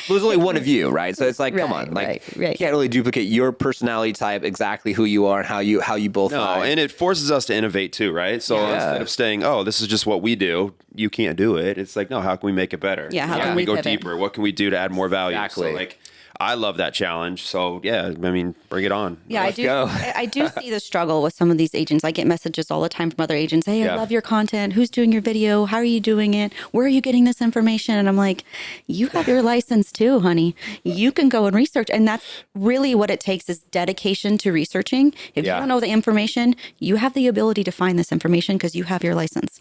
[SPEAKER 2] There's only one of you, right? So it's like, come on, like you can't really duplicate your personality type, exactly who you are and how you both.
[SPEAKER 3] No, and it forces us to innovate too, right? So instead of saying, "Oh, this is just what we do," you can't do it. It's like, no, how can we make it better?
[SPEAKER 1] Yeah, how
[SPEAKER 3] can we go
[SPEAKER 1] pivot?
[SPEAKER 3] deeper? What can we do to add more value?
[SPEAKER 2] Exactly.
[SPEAKER 3] So like, I love that challenge. So yeah, I mean, bring it on.
[SPEAKER 1] Yeah,
[SPEAKER 2] Let's go.
[SPEAKER 1] I do see the struggle with some of these agents. I get messages all the time from other agents. Hey, I love your content. Who's doing your video? How are you doing it? Where are you getting this information? And I'm like, you have your license too, honey. You can go and research. And that's really what it takes is dedication to researching. If you don't know the information, you have the ability to find this information because you have your license.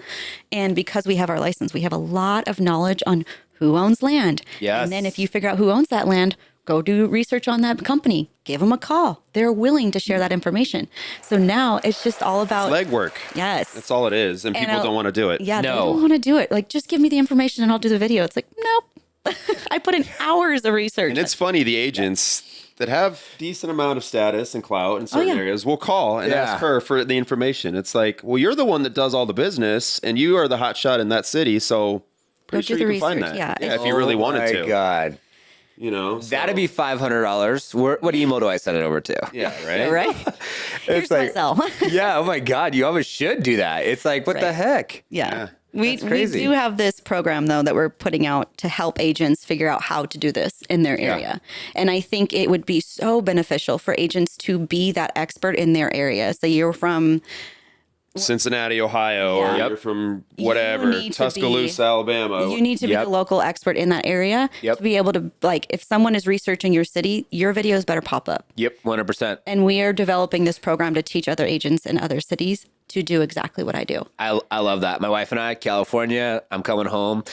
[SPEAKER 1] And because we have our license, we have a lot of knowledge on who owns land.
[SPEAKER 2] Yes.
[SPEAKER 1] And then if you figure out who owns that land, go do research on that company. Give them a call. They're willing to share that information. So now it's just all about
[SPEAKER 3] legwork.
[SPEAKER 1] Yes.
[SPEAKER 3] That's all it is. And people don't want to do it.
[SPEAKER 1] Yeah, they don't want to do it. Like, just give me the information and I'll do the video. It's like, nope. I put in hours of research.
[SPEAKER 3] And it's funny, the agents that have decent amount of status and clout in certain areas will call and ask her for the information. It's like, well, you're the one that does all the business and you are the hot shot in that city. So pretty sure you can find that.
[SPEAKER 1] Yeah,
[SPEAKER 3] if you really wanted to.
[SPEAKER 2] Oh my God.
[SPEAKER 3] You know,
[SPEAKER 2] That'd be $500. What email do I send it over to?
[SPEAKER 3] Yeah, right.
[SPEAKER 1] right. Here's
[SPEAKER 2] like,
[SPEAKER 1] my cell.
[SPEAKER 2] yeah. Oh my God. You always should do that. It's like, what the heck?
[SPEAKER 1] Yeah. We
[SPEAKER 2] crazy.
[SPEAKER 1] do have this program, though, that we're putting out to help agents figure out how to do this in their area. And I think it would be so beneficial for agents to be that expert in their area. So you're from
[SPEAKER 3] Cincinnati, Ohio, or you're from whatever, Tuscaloosa, Alabama.
[SPEAKER 1] You need to be the local expert in that area to be able to, like, if someone is researching your city, your videos better pop up.
[SPEAKER 2] Yep, 100%.
[SPEAKER 1] And we are developing this program to teach other agents in other cities to do exactly what I do.
[SPEAKER 2] I love that. My wife and I, California, I'm coming home,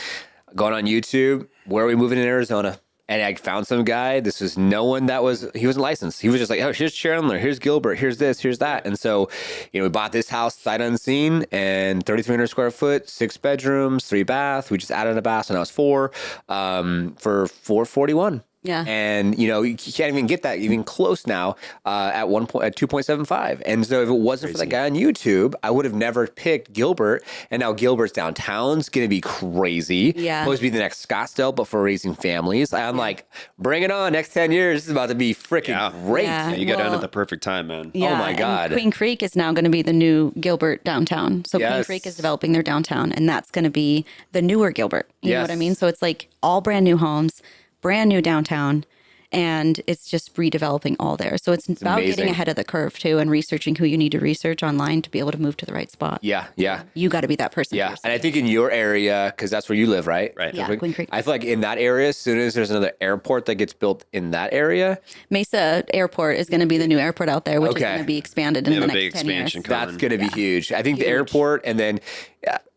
[SPEAKER 2] going on YouTube. Where are we moving in Arizona? And I found some guy. This was no one he wasn't licensed. He was just like, oh, here's Chandler, here's Gilbert, here's this, here's that. And so, we bought this house sight unseen and 3,300 square foot, 6 bedrooms, 3 baths. We just added a bath, so now it's 4 for $441.
[SPEAKER 1] Yeah.
[SPEAKER 2] And, you can't even get that even close now at 2.75. And so if it wasn't for that guy on YouTube, I would have never picked Gilbert. And now Gilbert's downtown's going to be crazy.
[SPEAKER 1] Yeah.
[SPEAKER 2] Supposed to be the next Scottsdale, but for raising families. I'm like, bring it on. Next 10 years, this is about to be freaking great.
[SPEAKER 1] Yeah.
[SPEAKER 3] You got down at the perfect time, man.
[SPEAKER 1] Yeah,
[SPEAKER 2] oh my God.
[SPEAKER 1] And Queen Creek is now going to be the new Gilbert downtown. So Queen Creek is developing their downtown, and that's going to be the newer Gilbert. You know what I mean? So it's like all brand new homes, brand new downtown, and it's just redeveloping all there. So it's about
[SPEAKER 2] amazing.
[SPEAKER 1] getting ahead of the curve too, and researching who you need to research online to be able to move to the right spot.
[SPEAKER 2] Yeah.
[SPEAKER 1] You got to be that person.
[SPEAKER 2] Yeah. And I think in your area, because that's where you live, right?
[SPEAKER 3] Right.
[SPEAKER 1] Yeah, Queen Creek.
[SPEAKER 2] I feel like in that area, as soon as there's another airport that gets built in that area,
[SPEAKER 1] Mesa Airport is going to be the new airport out there, which is going to be expanded in the next 10 years.
[SPEAKER 3] expansion coming.
[SPEAKER 2] That's going to be huge. I think the airport, and then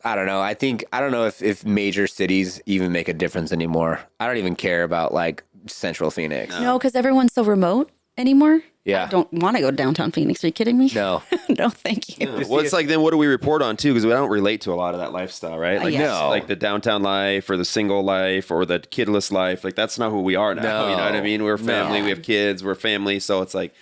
[SPEAKER 2] I don't know. I don't know if major cities even make a difference anymore. I don't even care about like Central Phoenix.
[SPEAKER 1] No, because everyone's so remote anymore.
[SPEAKER 2] Yeah.
[SPEAKER 1] I don't want to go to downtown Phoenix. Are you kidding me?
[SPEAKER 2] No.
[SPEAKER 1] No, thank you.
[SPEAKER 3] Well, it's like, then what do we report on too? Because we don't relate to a lot of that lifestyle, right? Like,
[SPEAKER 1] yes.
[SPEAKER 3] like the downtown life or the single life or the kidless life. Like, that's not who we are now.
[SPEAKER 2] No.
[SPEAKER 3] You know what I mean? We're family. We have kids. We're family. So it's like,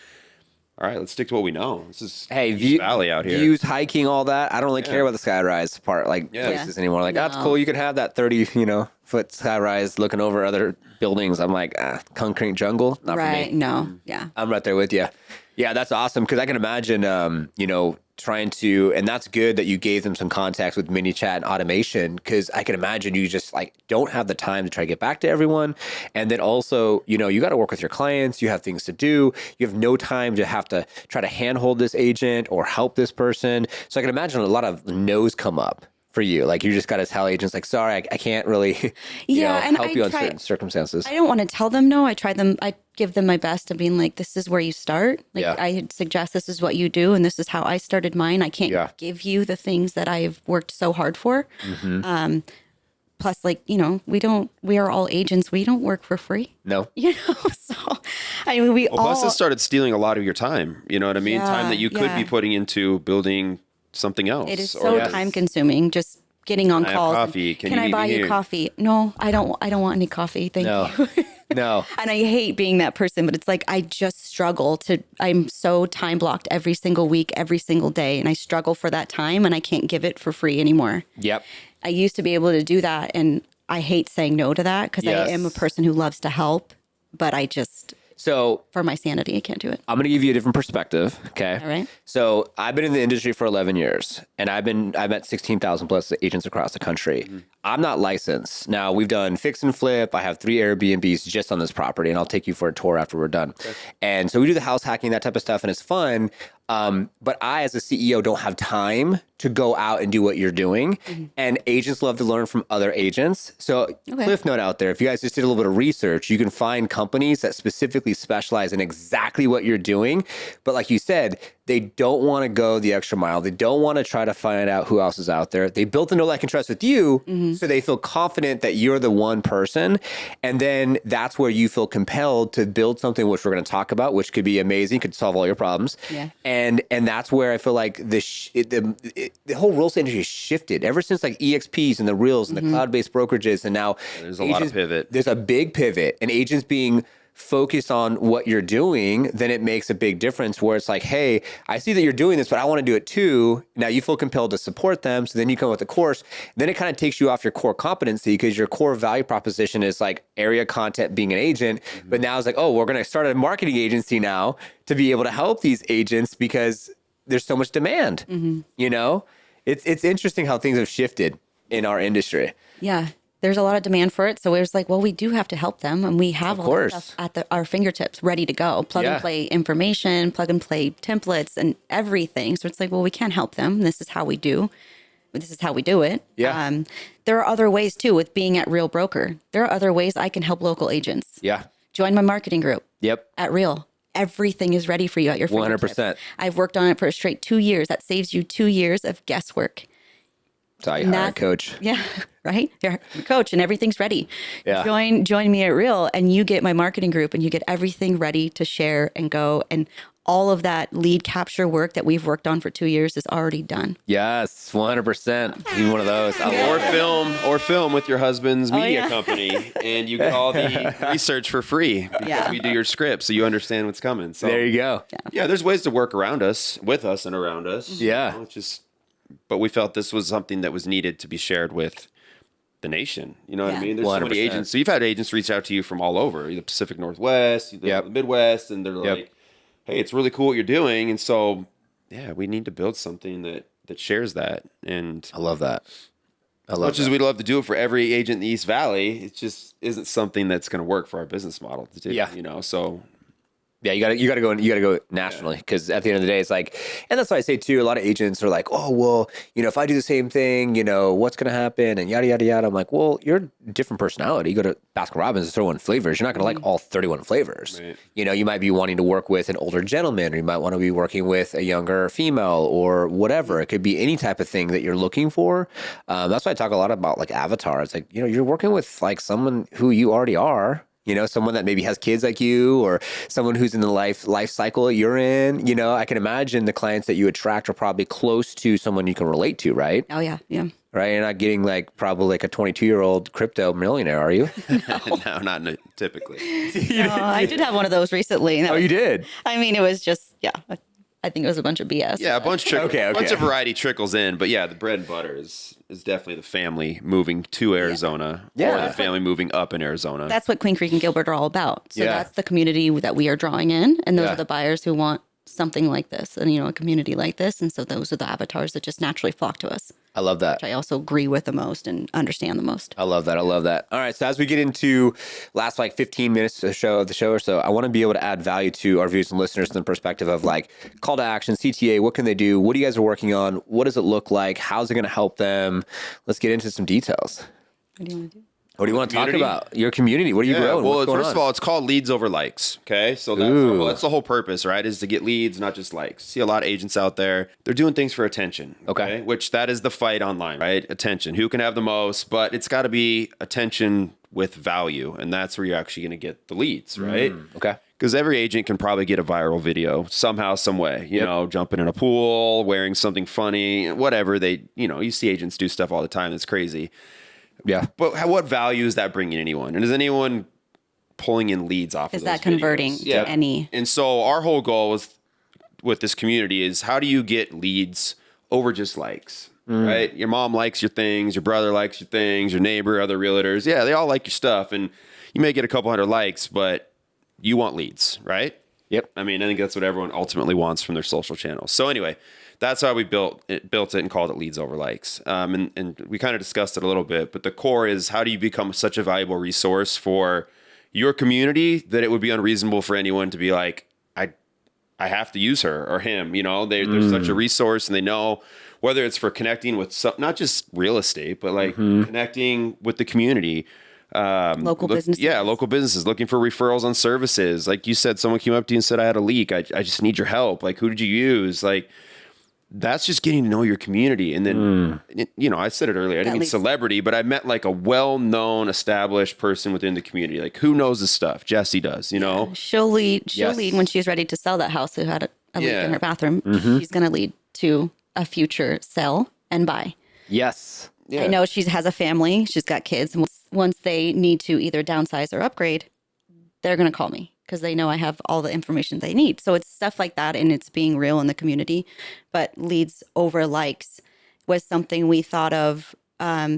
[SPEAKER 3] all right, let's stick to what we know. This is East Valley out here.
[SPEAKER 2] Views, hiking, all that. I don't really care about the skyrise part, places anymore. Like, that's cool. You can have that 30-foot skyrise looking over other buildings. I'm like, concrete jungle, not for me.
[SPEAKER 1] No. Yeah.
[SPEAKER 2] I'm right there with you. Yeah, that's awesome. Because I can imagine, trying to, and that's good that you gave them some contacts with mini chat and automation, because I can imagine you just like don't have the time to try to get back to everyone. And then also, you got to work with your clients. You have things to do. You have no time to have to try to handhold this agent or help this person. So I can imagine a lot of no's come up for you. Like, you just got to tell agents like, sorry, I can't really help you on certain circumstances.
[SPEAKER 1] I don't want to tell them no. I give them my best of being like, this is where you start. Like, I suggest this is what you do, and this is how I started mine. I can't give you the things that I've worked so hard for. Mm-hmm. Plus, like, we are all agents. We don't work for free.
[SPEAKER 2] No.
[SPEAKER 1] So, I mean,
[SPEAKER 3] plus it started stealing a lot of your time. You know what I mean?
[SPEAKER 1] Yeah,
[SPEAKER 3] time that you could be putting into building something else.
[SPEAKER 1] It is so time consuming, just getting on calls.
[SPEAKER 3] Coffee.
[SPEAKER 1] Can I buy you coffee? No, I don't want any coffee. Thank you.
[SPEAKER 2] No.
[SPEAKER 1] And I hate being that person, but it's like, I just struggle I'm so time blocked every single week, every single day. And I struggle for that time, and I can't give it for free anymore.
[SPEAKER 2] Yep.
[SPEAKER 1] I used to be able to do that. And I hate saying no to that, because I am a person who loves to help, but so for my sanity, I can't do it.
[SPEAKER 2] I'm going to give you a different perspective. Okay.
[SPEAKER 1] All right.
[SPEAKER 2] So I've been in the industry for 11 years, and I've met 16,000 plus agents across the country. Mm-hmm. I'm not licensed. Now, we've done fix and flip. I have 3 Airbnbs just on this property, and I'll take you for a tour after we're done. Okay. And so we do the house hacking, that type of stuff, and it's fun. But I, as a CEO, don't have time to go out and do what you're doing. Mm-hmm. And agents love to learn from other agents. So cliff note out there, if you guys just did a little bit of research, you can find companies that specifically specialize in exactly what you're doing. But like you said, they don't want to go the extra mile. They don't want to try to find out who else is out there. They built a know, like, and trust with you, so they feel confident that you're the one person. And then that's where you feel compelled to build something, which we're going to talk about, which could be amazing, could solve all your problems. Yeah. And that's where I feel like the whole real estate industry has shifted ever since like EXPs and the Reels and the cloud-based brokerages. And now
[SPEAKER 3] there's a lot of pivot.
[SPEAKER 2] There's a big pivot, and agents being focused on what you're doing, then it makes a big difference where it's like, hey, I see that you're doing this, but I want to do it too. Now you feel compelled to support them. So then you come up with a course. Then it kind of takes you off your core competency, because your core value proposition is like area content, being an agent. Mm-hmm. But now it's like, oh, we're going to start a marketing agency now to be able to help these agents because there's so much demand. Mm-hmm. It's interesting how things have shifted in our industry.
[SPEAKER 1] Yeah. There's a lot of demand for it. So it was like, well, we do have to help them. And we have all that stuff at our fingertips, ready to go. Plug and play information, plug and play templates and everything. So it's like, well, we can't help them. This is how we do. This is how we do it. Yeah. There are other ways too with being at Real Broker. There are other ways I can help local agents.
[SPEAKER 2] Yeah.
[SPEAKER 1] Join my marketing group.
[SPEAKER 2] Yep.
[SPEAKER 1] At Real. Everything is ready for you at your fingertips.
[SPEAKER 2] 100%.
[SPEAKER 1] I've worked on it for a straight 2 years. That saves you 2 years of guesswork.
[SPEAKER 2] That's how you hire a coach.
[SPEAKER 1] Yeah. right? You're a coach and everything's ready.
[SPEAKER 2] Yeah.
[SPEAKER 1] Join me at Real, and you get my marketing group, and you get everything ready to share and go. And all of that lead capture work that we've worked on for 2 years is already done.
[SPEAKER 2] Yes, 100%. Be one of those.
[SPEAKER 3] Or film with your husband's media company, and you get all the research for free because we do your script, so you understand what's coming. So
[SPEAKER 2] there you go.
[SPEAKER 3] Yeah, there's ways to work around us, with us, and around us.
[SPEAKER 2] Yeah.
[SPEAKER 3] But we felt this was something that was needed to be shared with the nation. You know what I mean? There's
[SPEAKER 2] 100%.
[SPEAKER 3] so many agents. So you've had agents reach out to you from all over, the Pacific Northwest, the Midwest, and they're like, hey, it's really cool what you're doing. And so, yeah, we need to build something that shares that. And
[SPEAKER 2] I love that.
[SPEAKER 3] As much as we'd love to do it for every agent in the East Valley, it just isn't something that's going to work for our business model to do.
[SPEAKER 2] Yeah.
[SPEAKER 3] You know, so...
[SPEAKER 2] Yeah, you gotta go nationally, because at the end of the day, it's like, and that's why I say too, a lot of agents are like, oh, well, if I do the same thing, what's gonna happen, and yada yada yada. I'm like, well, you're a different personality. You go to Baskin Robbins and throw in flavors. You're not gonna like all 31 flavors. Right. You might be wanting to work with an older gentleman, or you might want to be working with a younger female, or whatever. It could be any type of thing that you're looking for. That's why I talk a lot about like avatar. It's like, you're working with like someone who you already are. Someone that maybe has kids like you, or someone who's in the life cycle you're in. I can imagine the clients that you attract are probably close to someone you can relate to, right?
[SPEAKER 1] Oh, yeah. Yeah.
[SPEAKER 2] Right? You're not getting probably like a 22-year-old crypto millionaire, are you?
[SPEAKER 3] No, not typically.
[SPEAKER 1] No, I did have one of those recently.
[SPEAKER 2] You did?
[SPEAKER 1] I mean, it was just, I think it was a bunch of BS.
[SPEAKER 3] Yeah, a bunch of variety trickles in. But yeah, the bread and butter is definitely the family moving to Arizona, or the family moving up in Arizona.
[SPEAKER 1] That's what Queen Creek and Gilbert are all about. So that's the community that we are drawing in. And those are the buyers who want something like this and, a community like this. And so those are the avatars that just naturally flock to us.
[SPEAKER 2] I love that.
[SPEAKER 1] Which I also agree with the most and understand the most.
[SPEAKER 2] I love that. All right. So as we get into last 15 minutes of the show or so, I want to be able to add value to our viewers and listeners in the perspective of call to action, CTA, what can they do? What do you guys are working on? What does it look like? How's it going to help them? Let's get into some details.
[SPEAKER 1] What do you want to do?
[SPEAKER 2] What do you want to talk about? Your community. What are you growing?
[SPEAKER 3] Well, first of all, it's called leads over likes. Okay. So that's the whole purpose, right? Is to get leads, not just likes. See a lot of agents out there. They're doing things for attention. Okay. Which that is the fight online, right? Attention. Who can have the most? But it's got to be attention with value. And that's where you're actually going to get the leads, right?
[SPEAKER 2] Okay.
[SPEAKER 3] Because every agent can probably get a viral video somehow, some way, jumping in a pool, wearing something funny, whatever you see agents do stuff all the time. That's crazy.
[SPEAKER 2] Yeah.
[SPEAKER 3] But what value is that bringing anyone? And is anyone pulling in leads off of those
[SPEAKER 1] Is that converting
[SPEAKER 3] videos?
[SPEAKER 1] to any?
[SPEAKER 3] And so our whole goal with this community is, how do you get leads over just likes, right? Your mom likes your things, your brother likes your things, your neighbor, other realtors. Yeah, they all like your stuff. And you may get a couple hundred likes, but you want leads, right?
[SPEAKER 2] Yep.
[SPEAKER 3] I mean, I think that's what everyone ultimately wants from their social channels. So anyway, that's how we built it and called it leads over likes. And we kind of discussed it a little bit, but the core is, how do you become such a valuable resource for your community that it would be unreasonable for anyone to be like, I have to use her or him, they're such a resource, and they know whether it's for connecting with not just real estate, but connecting with the community.
[SPEAKER 1] Local businesses.
[SPEAKER 3] Yeah, local businesses looking for referrals on services. Like you said, someone came up to you and said, I had a leak. I just need your help. Who did you use? That's just getting to know your community. And then, I said it earlier, I didn't mean celebrity, but I meant a well-known, established person within the community. Who knows this stuff? Jessie does,
[SPEAKER 1] Yeah, she'll lead when she's ready to sell that house who had a leak in her bathroom. She's going to lead to a future sell and buy.
[SPEAKER 2] Yes.
[SPEAKER 1] Yeah. I know she has a family. She's got kids. Once they need to either downsize or upgrade, they're going to call me, because they know I have all the information they need. So it's stuff like that, and it's being real in the community. But leads over likes was something we thought of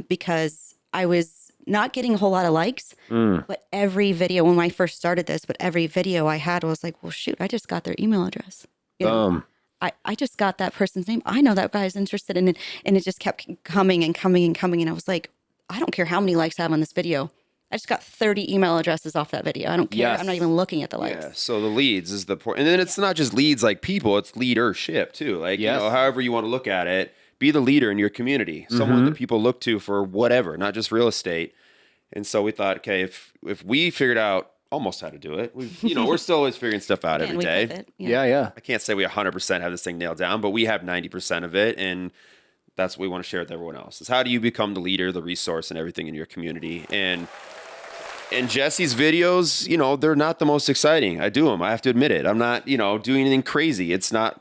[SPEAKER 1] because I was not getting a whole lot of likes. But every video, when I first started this, every video I had was like, well, shoot, I just got their email address. I just got that person's name. I know that guy's interested in it. And it just kept coming and coming and coming. And I was like, I don't care how many likes I have on this video. I just got 30 email addresses off that video. I don't care. Yes. I'm not even looking at the likes.
[SPEAKER 3] Yeah. So the leads is the point. And then it's not just leads like people, it's leadership too. However you want to look at it, be the leader in your community, someone that people look to for whatever, not just real estate. And so we thought, okay, if we figured out almost how to do it, we're still always figuring stuff out every day.
[SPEAKER 2] Yeah.
[SPEAKER 3] I can't say we 100% have this thing nailed down, but we have 90% of it. And that's what we want to share with everyone else, is how do you become the leader, the resource, and everything in your community. And Jessie's videos, you know, they're not the most exciting. I do them. I have to admit it. I'm not, you know, doing anything crazy. It's not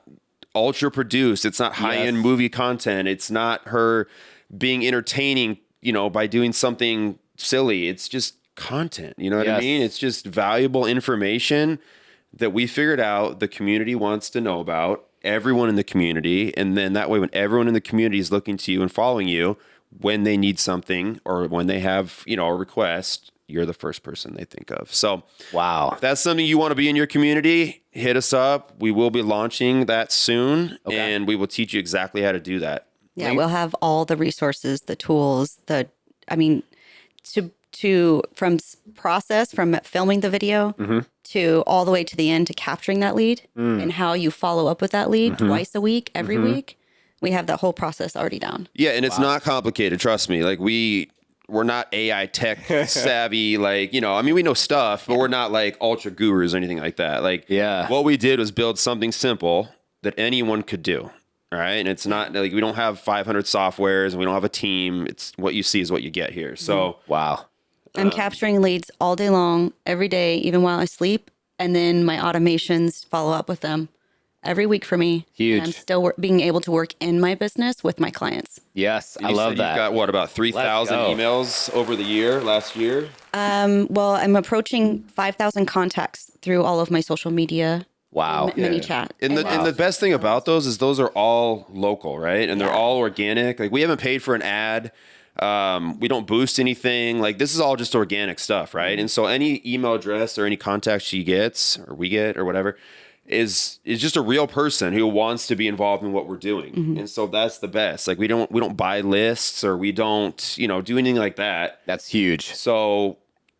[SPEAKER 3] ultra produced. It's not high-end movie content. It's not her being entertaining, you know, by doing something silly. It's just content. You know what I mean? It's just valuable information that we figured out the community wants to know about, everyone in the community. And then that way, when everyone in the community is looking to you and following you, when they need something or when they have, you know, a request, you're the first person they think of. So,
[SPEAKER 2] wow.
[SPEAKER 3] If that's something you want to be in your community, hit us up. We will be launching that soon, and we will teach you exactly how to do that.
[SPEAKER 1] Yeah, we'll have all the resources, the tools, from process, from filming the video to all the way to the end to capturing that lead and how you follow up with that lead twice a week, every week. We have that whole process already down.
[SPEAKER 3] Yeah, and it's not complicated. Trust me. Like we're not AI tech savvy. Like, you know, I mean, we know stuff, but we're not like ultra gurus or anything like that. Like, what we did was build something simple that anyone could do. All right. And it's not like we don't have 500 softwares and we don't have a team. It's what you see is what you get here. So,
[SPEAKER 2] wow.
[SPEAKER 1] I'm capturing leads all day long, every day, even while I sleep. And then my automations follow up with them every week for me.
[SPEAKER 2] Huge.
[SPEAKER 1] And I'm still being able to work in my business with my clients.
[SPEAKER 2] Yes,
[SPEAKER 3] I love that. You've got what, about 3,000 emails over the last year?
[SPEAKER 1] Well, I'm approaching 5,000 contacts through all of my social media.
[SPEAKER 2] Wow.
[SPEAKER 1] Mini chat.
[SPEAKER 3] And the best thing about those is those are all local, right? And they're all organic. Like, we haven't paid for an ad. We don't boost anything. Like, this is all just organic stuff, right? And so any email address or any contact she gets or we get or whatever is just a real person who wants to be involved in what we're doing. And so that's the best. Like, we don't buy lists or we don't, you know, do anything like that.
[SPEAKER 2] That's huge.
[SPEAKER 3] So,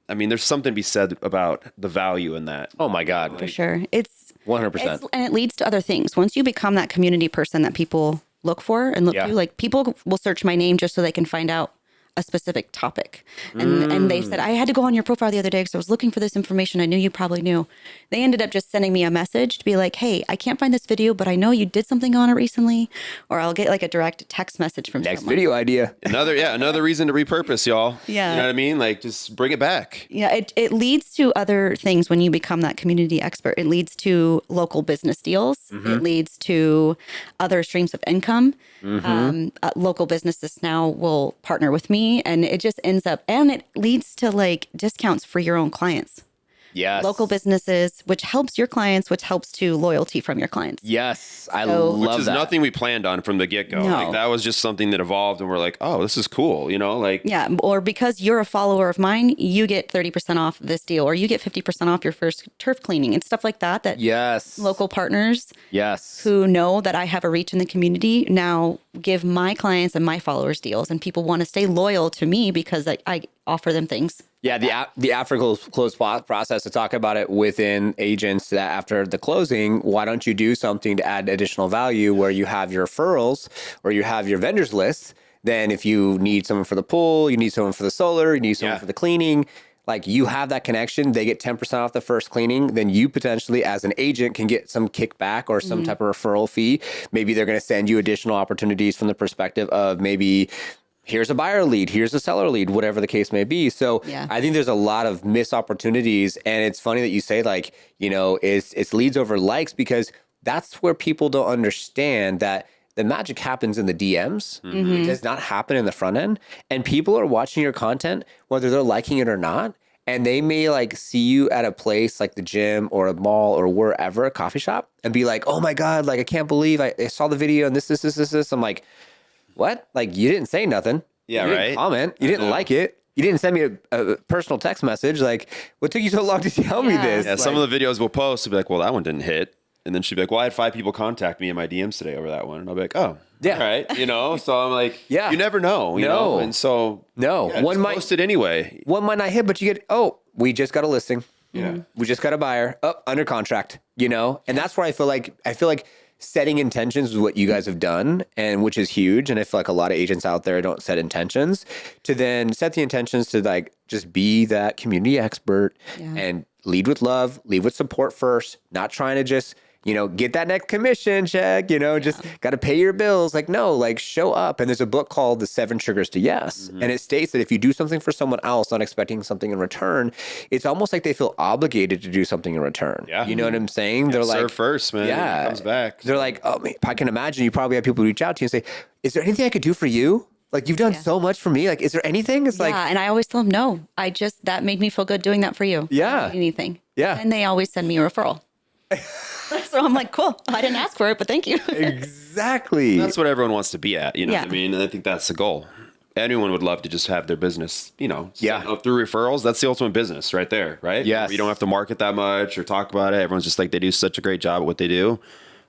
[SPEAKER 3] I mean, there's something to be said about the value in that.
[SPEAKER 2] Oh my God.
[SPEAKER 1] For sure. It's
[SPEAKER 2] 100%.
[SPEAKER 1] And it leads to other things. Once you become that community person that people look for and look to, like, people will search my name just so they can find out a specific topic. And they said, I had to go on your profile the other day because I was looking for this information. I knew you probably knew. They ended up just sending me a message to be like, hey, I can't find this video, but I know you did something on it recently. Or I'll get like a direct text message from
[SPEAKER 2] Next
[SPEAKER 1] someone.
[SPEAKER 2] video idea.
[SPEAKER 3] Another reason to repurpose, y'all.
[SPEAKER 1] Yeah.
[SPEAKER 3] You know what I mean? Like, just bring it back.
[SPEAKER 1] Yeah, it leads to other things when you become that community expert. It leads to local business deals. It leads to other streams of income. Local businesses now will partner with me, and it just ends up, and it leads to like discounts for your own clients.
[SPEAKER 2] Yes.
[SPEAKER 1] Local businesses, which helps your clients, which helps to loyalty from your clients.
[SPEAKER 2] Yes. I love that.
[SPEAKER 3] Which is nothing we planned on from the get-go.
[SPEAKER 1] No.
[SPEAKER 3] Like, that was just something that evolved and we're like, oh, this is cool. You know, like.
[SPEAKER 1] Yeah. Or because you're a follower of mine, you get 30% off this deal, or you get 50% off your first turf cleaning and stuff like that. That local partners who know that I have a reach in the community now give my clients and my followers deals, and people want to stay loyal to me because I offer them things.
[SPEAKER 2] Yeah, the after close process, to talk about it within agents, that after the closing, why don't you do something to add additional value where you have your referrals or you have your vendors list? Then if you need someone for the pool, you need someone for the solar, you need someone for the cleaning, like, you have that connection, they get 10% off the first cleaning, then you potentially as an agent can get some kickback or some type of referral fee. Maybe they're going to send you additional opportunities from the perspective of maybe, here's a buyer lead, here's a seller lead, whatever the case may be. So I think there's a lot of missed opportunities. And it's funny that you say, like, you know, it's leads over likes, because that's where people don't understand that the magic happens in the DMs. It does not happen in the front end. And people are watching your content, whether they're liking it or not. And they may like see you at a place like the gym or a mall or wherever, a coffee shop, and be like, oh my God, like, I can't believe I saw the video and this. I'm like, what? Like, you didn't say nothing.
[SPEAKER 3] Yeah,
[SPEAKER 2] you didn't comment. You didn't like it. You didn't send me a personal text message. Like, what took you so long to tell me this?
[SPEAKER 3] Yeah,
[SPEAKER 2] like,
[SPEAKER 3] some of the videos we'll post will be like, well, that one didn't hit. And then she'd be like, well, I had 5 people contact me in my DMs today over that one. And I'll be like, oh, all right. You know, so I'm like, you never know. You know? And so, one might post it anyway.
[SPEAKER 2] One might not hit, but you get, we just got a listing. Yeah. We just got a buyer under contract, you know? And that's where I feel like setting intentions is what you guys have done, and which is huge. And I feel like a lot of agents out there don't set intentions, to then set the intentions to like just be that community expert and lead with love, lead with support first, not trying to just get that next commission check, just got to pay your bills. Like, no, like show up. And there's a book called The 7 Triggers to Yes. And it states that if you do something for someone else, not expecting something in return, it's almost like they feel obligated to do something in return. Yeah. You know what I'm saying? They're like,
[SPEAKER 3] serve first, man. Yeah. It comes back.
[SPEAKER 2] They're like, oh, man, I can imagine you probably have people reach out to you and say, is there anything I could do for you? Like, you've done so much for me. Like, is there anything? It's like,
[SPEAKER 1] and I always tell them, no, that made me feel good doing that for you.
[SPEAKER 2] Yeah.
[SPEAKER 1] I don't need anything.
[SPEAKER 2] Yeah.
[SPEAKER 1] And they always send me a referral. So I'm like, cool. I didn't ask for it, but thank you.
[SPEAKER 2] Exactly.
[SPEAKER 3] That's what everyone wants to be at. You know what I mean? And I think that's the goal. Anyone would love to just have their business, through referrals. That's the ultimate business right there, right?
[SPEAKER 2] Yes.
[SPEAKER 3] You don't have to market that much or talk about it. Everyone's just like, they do such a great job at what they do.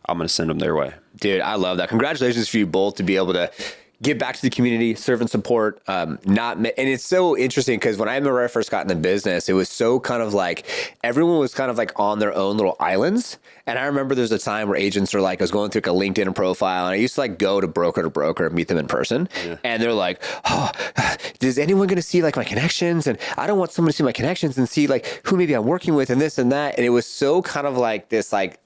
[SPEAKER 3] I'm going to send them their way.
[SPEAKER 2] Dude, I love that. Congratulations for you both to be able to give back to the community, serve and support. And it's so interesting because when I remember I first got in the business, it was so kind of like everyone was kind of like on their own little islands. And I remember there's a time where agents are like, I was going through like a LinkedIn profile and I used to like go to broker and meet them in person. Yeah. And they're like, oh, is anyone going to see like my connections? And I don't want someone to see my connections and see like who maybe I'm working with and this and that. And it was so kind of like this, like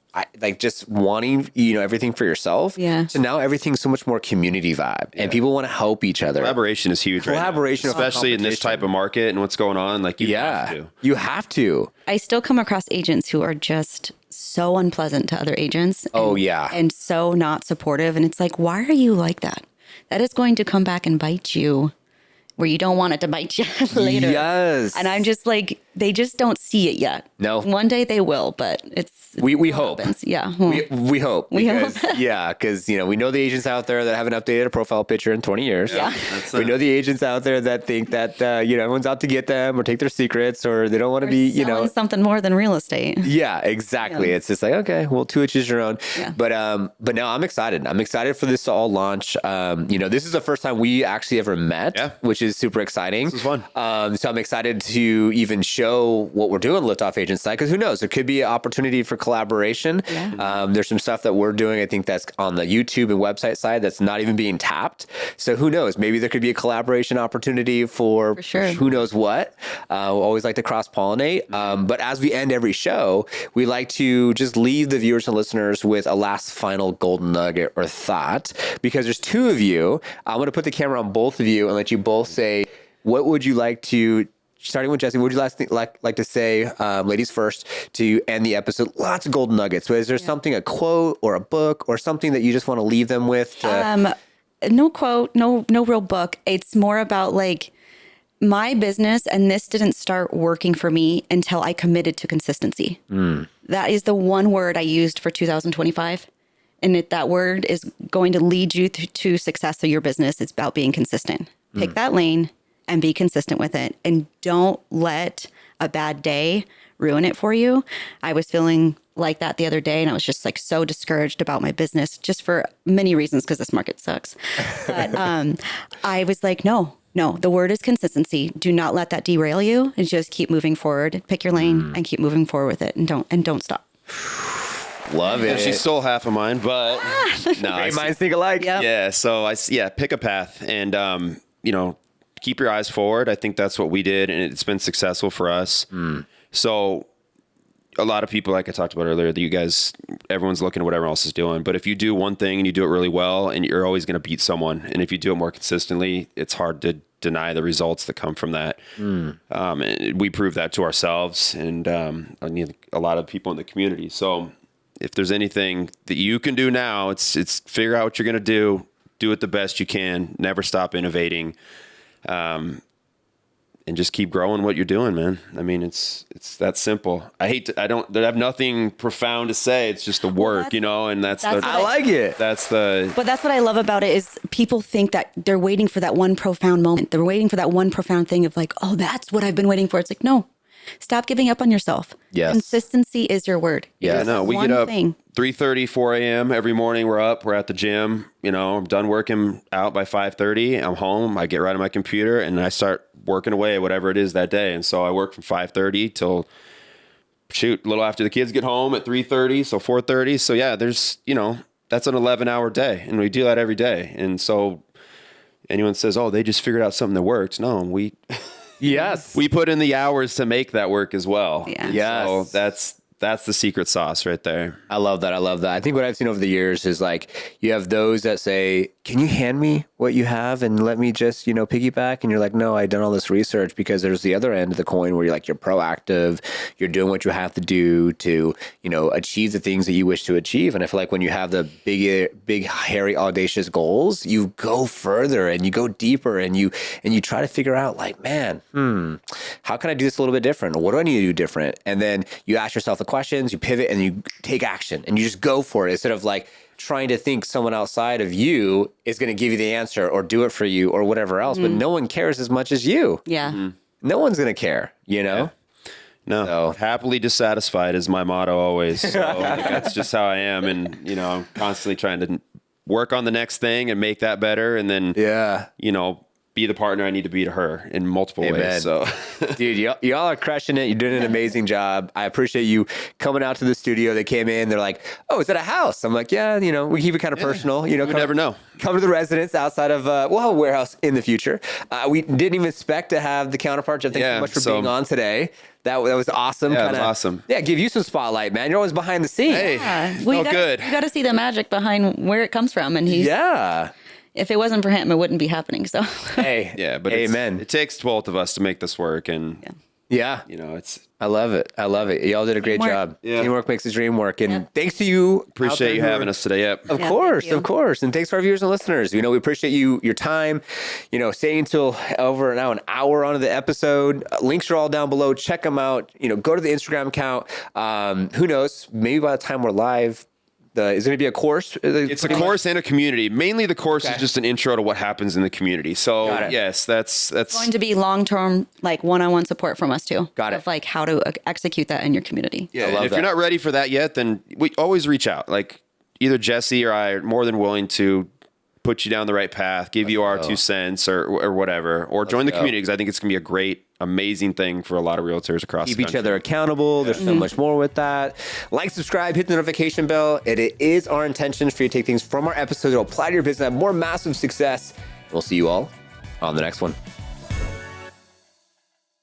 [SPEAKER 2] just wanting, everything for yourself.
[SPEAKER 1] Yeah.
[SPEAKER 2] So now everything's so much more community vibe and people want to help each other.
[SPEAKER 3] Collaboration is huge.
[SPEAKER 2] Collaboration,
[SPEAKER 3] right now. Especially in this type of market and what's going on. Like you have to.
[SPEAKER 2] You have to.
[SPEAKER 1] I still come across agents who are just so unpleasant to other agents. And so not supportive. And it's like, why are you like that? That is going to come back and bite you where you don't want it to bite you later.
[SPEAKER 2] Yes.
[SPEAKER 1] And I'm just like, they just don't see it yet.
[SPEAKER 2] No.
[SPEAKER 1] One day they will, but
[SPEAKER 2] we hope.
[SPEAKER 1] Happens. Yeah.
[SPEAKER 2] We hope.
[SPEAKER 1] We hope.
[SPEAKER 2] Because, we know the agents out there that haven't updated a profile picture in 20 years.
[SPEAKER 1] Yeah.
[SPEAKER 2] We know the agents out there that think that, everyone's out to get them or take their secrets or they don't want to be,
[SPEAKER 1] something more than real estate.
[SPEAKER 2] Yeah, exactly. Yeah. It's just like, okay, well, to each is your own.
[SPEAKER 1] Yeah.
[SPEAKER 2] But now I'm excited. I'm excited for this to all launch. This is the first time we actually ever met, which is super exciting.
[SPEAKER 3] This is fun.
[SPEAKER 2] So I'm excited to even show what we're doing on the Liftoff Agent side, because who knows, there could be an opportunity for collaboration. Yeah. There's some stuff that we're doing, I think that's on the YouTube and website side that's not even being tapped. So who knows, maybe there could be a collaboration opportunity for
[SPEAKER 1] sure.
[SPEAKER 2] Who knows what. We always like to cross-pollinate. But as we end every show, we like to just leave the viewers and listeners with a last final golden nugget or thought, because there's two of you. I'm going to put the camera on both of you and let you both say, what would you like to, starting with Jessie, what would you like to say, ladies first, to end the episode? Lots of golden nuggets. So is there something, a quote or a book or something that you just want to leave them with?
[SPEAKER 1] No quote, no real book. It's more about like my business, and this didn't start working for me until I committed to consistency. That is the one word I used for 2025. And that word is going to lead you to success of your business. It's about being consistent. Pick that lane and be consistent with it. And don't let a bad day ruin it for you. I was feeling like that the other day, and I was just like so discouraged about my business, just for many reasons, because this market sucks. But I was like, no, the word is consistency. Do not let that derail you, and just keep moving forward. Pick your lane and keep moving forward with it, and don't stop.
[SPEAKER 2] Love it.
[SPEAKER 3] She stole half of mine, but
[SPEAKER 2] no, minds think alike.
[SPEAKER 1] Yep.
[SPEAKER 3] Yeah. So pick a path and, keep your eyes forward. I think that's what we did, and it's been successful for us. So a lot of people, like I talked about earlier, that you guys, everyone's looking at what everyone else is doing. But if you do one thing and you do it really well, and you're always going to beat someone. And if you do it more consistently, it's hard to deny the results that come from that. And we prove that to ourselves and a lot of people in the community. So if there's anything that you can do now, it's figure out what you're going to do it the best you can, never stop innovating. And just keep growing what you're doing, man. I mean, it's that simple. I have nothing profound to say. It's just the work, and
[SPEAKER 2] I like it.
[SPEAKER 1] But that's what I love about it is people think that they're waiting for that one profound moment. They're waiting for that one profound thing of like, oh, that's what I've been waiting for. It's like, no, stop giving up on yourself.
[SPEAKER 2] Yes.
[SPEAKER 1] Consistency is your word.
[SPEAKER 2] Yeah,
[SPEAKER 3] no, we get up 3:30, 4 a.m. every morning. We're at the gym. I'm done working out by 5:30. I'm home. I get right on my computer and I start working away, whatever it is that day. And so I work from 5:30 till a little after the kids get home at 3:30. So 4:30. So yeah, there's, that's an 11-hour day, and we do that every day. And so anyone says, oh, they just figured out something that works. No, we
[SPEAKER 2] Yes.
[SPEAKER 3] we put in the hours to make that work as well.
[SPEAKER 1] Yeah.
[SPEAKER 2] Yes.
[SPEAKER 3] So That's the secret sauce right there.
[SPEAKER 2] I love that. I love that. I think what I've seen over the years is like, you have those that say, can you hand me what you have and let me just, piggyback? And you're like, no, I've done all this research. Because there's the other end of the coin where you're like, you're proactive, you're doing what you have to do to, achieve the things that you wish to achieve. And I feel like when you have the big, hairy, audacious goals, you go further and you go deeper and you try to figure out like, man, how can I do this a little bit different? Or what do I need to do different? And then you ask yourself the questions, you pivot, and you take action and you just go for it instead of like trying to think someone outside of you is going to give you the answer or do it for you or whatever else. But no one cares as much as you.
[SPEAKER 1] Yeah.
[SPEAKER 3] Mm-hmm.
[SPEAKER 2] No one's going to care,
[SPEAKER 3] Yeah. No, happily dissatisfied is my motto always. So that's just how I am. And, I'm constantly trying to work on the next thing and make that better. And then, be the partner I need to be to her in multiple ways. So,
[SPEAKER 2] dude, y'all are crushing it. You're doing an amazing job. I appreciate you coming out to the studio. They came in. They're like, "Oh, is that a house?" I'm like, "Yeah, we keep it kind of personal.
[SPEAKER 3] You never know.
[SPEAKER 2] Come to the residence outside of we'll have a warehouse in the future. We didn't even expect to have the counterparts. Thank you so much for being on today. That was awesome.
[SPEAKER 3] Yeah, it was awesome.
[SPEAKER 2] Yeah, give you some spotlight, man. You're always behind the scenes.
[SPEAKER 3] Hey,
[SPEAKER 1] good. You got to see the magic behind where it comes from, and if it wasn't for him, it wouldn't be happening. So,
[SPEAKER 3] hey, but
[SPEAKER 2] amen.
[SPEAKER 3] It takes both of us to make this work, and it's.
[SPEAKER 2] I love it. I love it. Y'all did a great job.
[SPEAKER 3] Yeah.
[SPEAKER 2] Teamwork makes the dream work. And thanks to you.
[SPEAKER 3] Appreciate you having us today. Yep.
[SPEAKER 2] Of course. And thanks to our viewers and listeners. We appreciate your time, staying until over now an hour onto the episode. Links are all down below. Check them out. Go to the Instagram account. Who knows? Maybe by the time we're live, is it going to be a course?
[SPEAKER 3] It's a course and a community. Mainly the course is just an intro to what happens in the community. So yes, that's
[SPEAKER 1] going to be long-term, like one-on-one support from us too.
[SPEAKER 2] Got it.
[SPEAKER 1] Of like how to execute that in your community.
[SPEAKER 3] Yeah. And if you're not ready for that yet, then we always reach out. Like either Jessie or I are more than willing to put you down the right path, give you our 2 cents or whatever, or join the community, because I think it's going to be a great, amazing thing for a lot of realtors across the country.
[SPEAKER 2] Keep each other accountable. There's so much more with that. Like, subscribe, hit the notification bell. It is our intention for you to take things from our episodes to apply to your business, have more massive success. We'll see you all on the next one.